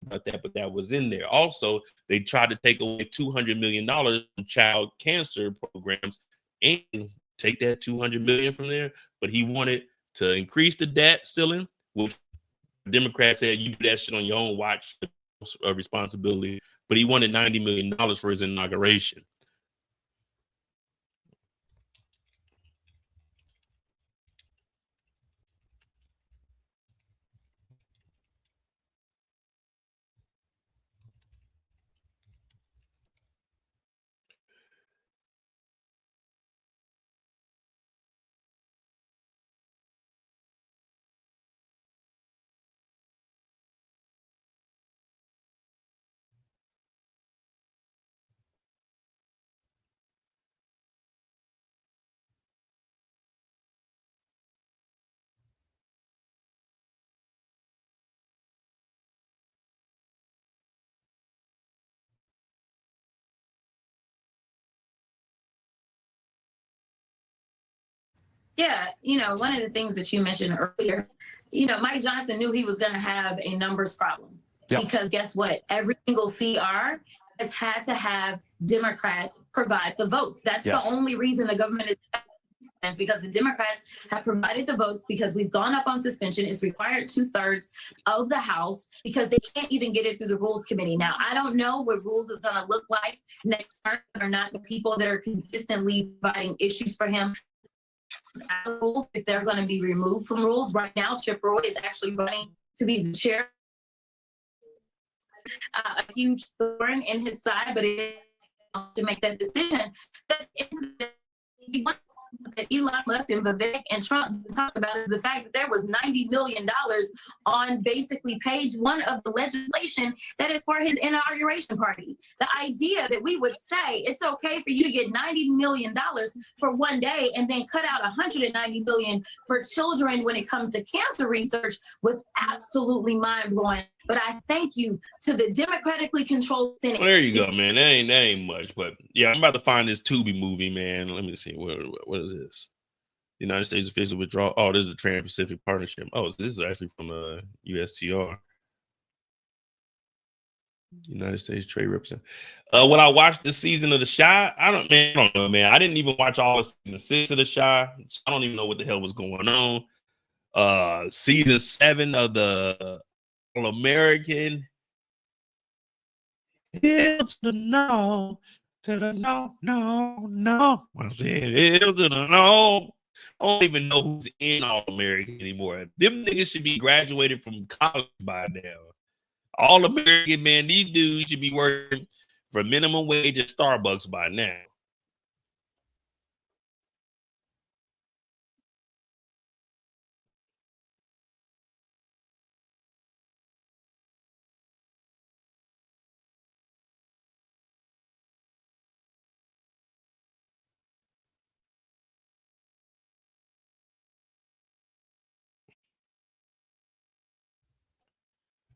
about that, but that was in there. Also, they tried to take away $200 million from child cancer programs and take that $200 million from there, but he wanted to increase the debt ceiling, which Democrats said you do that shit on your own watch, responsibility, but he wanted $90 million for his inauguration. Yeah, one of the things that you mentioned earlier Mike Johnson knew he was going to have a numbers problem. Yep. Because guess what? Every single CR has had to have Democrats provide the votes. That's Yes. the only reason the government is because the Democrats have provided the votes, because we've gone up on suspension. It's required 2/3 of the House because they can't even get it through the Rules Committee. Now, I don't know what rules is going to look like next term, or not the people that are consistently providing issues for him. Rules, if they're going to be removed from rules. Right now, Chip Roy is actually running to be the chair. A huge thorn in his side, but it is to make that decision. That Elon Musk and Vivek and Trump talk about is the fact that there was $90 million on basically page 1 of the legislation that is for his inauguration party. The idea that we would say it's okay for you to get $90 million for one day and then cut out $190 million for children when it comes to cancer research was absolutely mind-blowing. But I thank you to the democratically controlled Senate. Well, there you go, man. That ain't much, but yeah, I'm about to find this Tubi movie, man. Let me see. What is this? United States official withdrawal. Oh, this is a Trans-Pacific Partnership. Oh, this is actually from USTR. United States Trade Representative. When I watched this season of The Chi, I don't know, man. I didn't even watch all of season 6 of The Chi. So I don't even know what the hell was going on. Season 7 of the All-American. Hell to the no, to the no, no, no. I said hell to the no. I don't even know who's in All-American anymore. Them niggas should be graduated from college by now. All-American, man, these dudes should be working for minimum wage at Starbucks by now.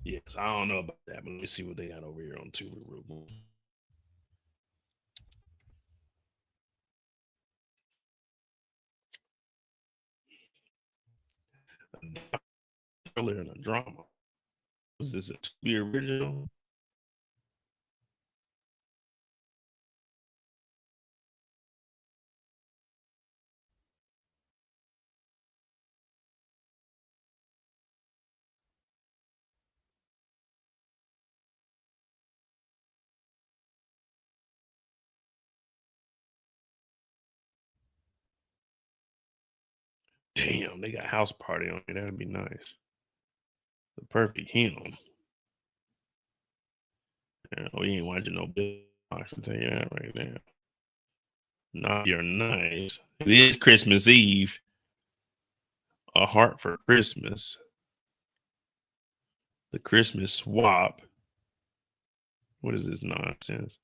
Yes, I don't know about that, but let me see what they got over here on Tubi real quick. Earlier in a drama. Was this a Tubi original? Damn, they got House Party on it. That'd be nice. The perfect hymn. Yeah, we ain't watching no Bill Fox, I'll tell you that right now. Nah, you're nice. It is Christmas Eve. A Heart for Christmas. The Christmas Swap. What is this nonsense?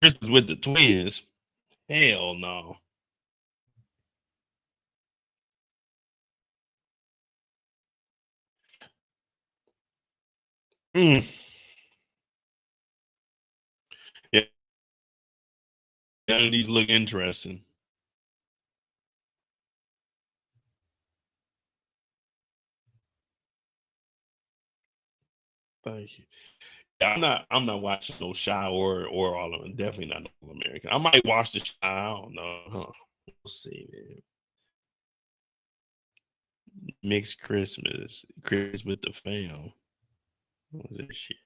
Christmas with the twins. Hell no. Yeah. None of these look interesting. Thank you. Yeah, I'm not watching no Chi or all of them. Definitely not All American. I might watch the Chi. I don't know. Huh. We'll see, man. Mixed Christmas with the fam. What is that shit?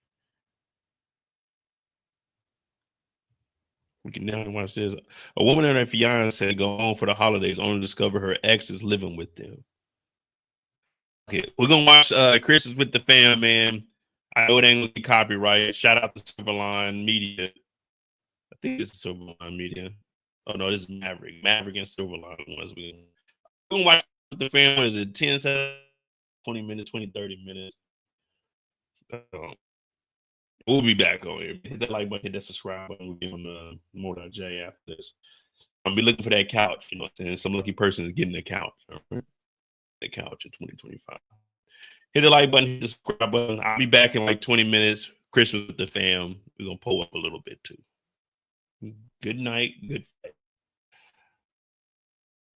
We can now watch this. A woman and her fiance go home for the holidays only to discover her ex is living with them. Okay, we're gonna watch Christmas with the fam, man. I know it ain't gonna be copyright. Shout out to Silverline Media. I think it's Silverline Media. Oh no, this is Maverick. Maverick and Silverline ones. We're gonna watch the fam. Is it 10, 20 minutes, 20, 30 minutes? We'll be back on here. Hit that like button, hit that subscribe button. We'll be on More.J after this. I'll be looking for that couch. You know what I'm saying? Some lucky person is getting the couch. Right? The couch in 2025. Hit the like button, hit the subscribe button. I'll be back in like 20 minutes. Christmas with the fam. We're going to pull up a little bit too. Good night. Good fight.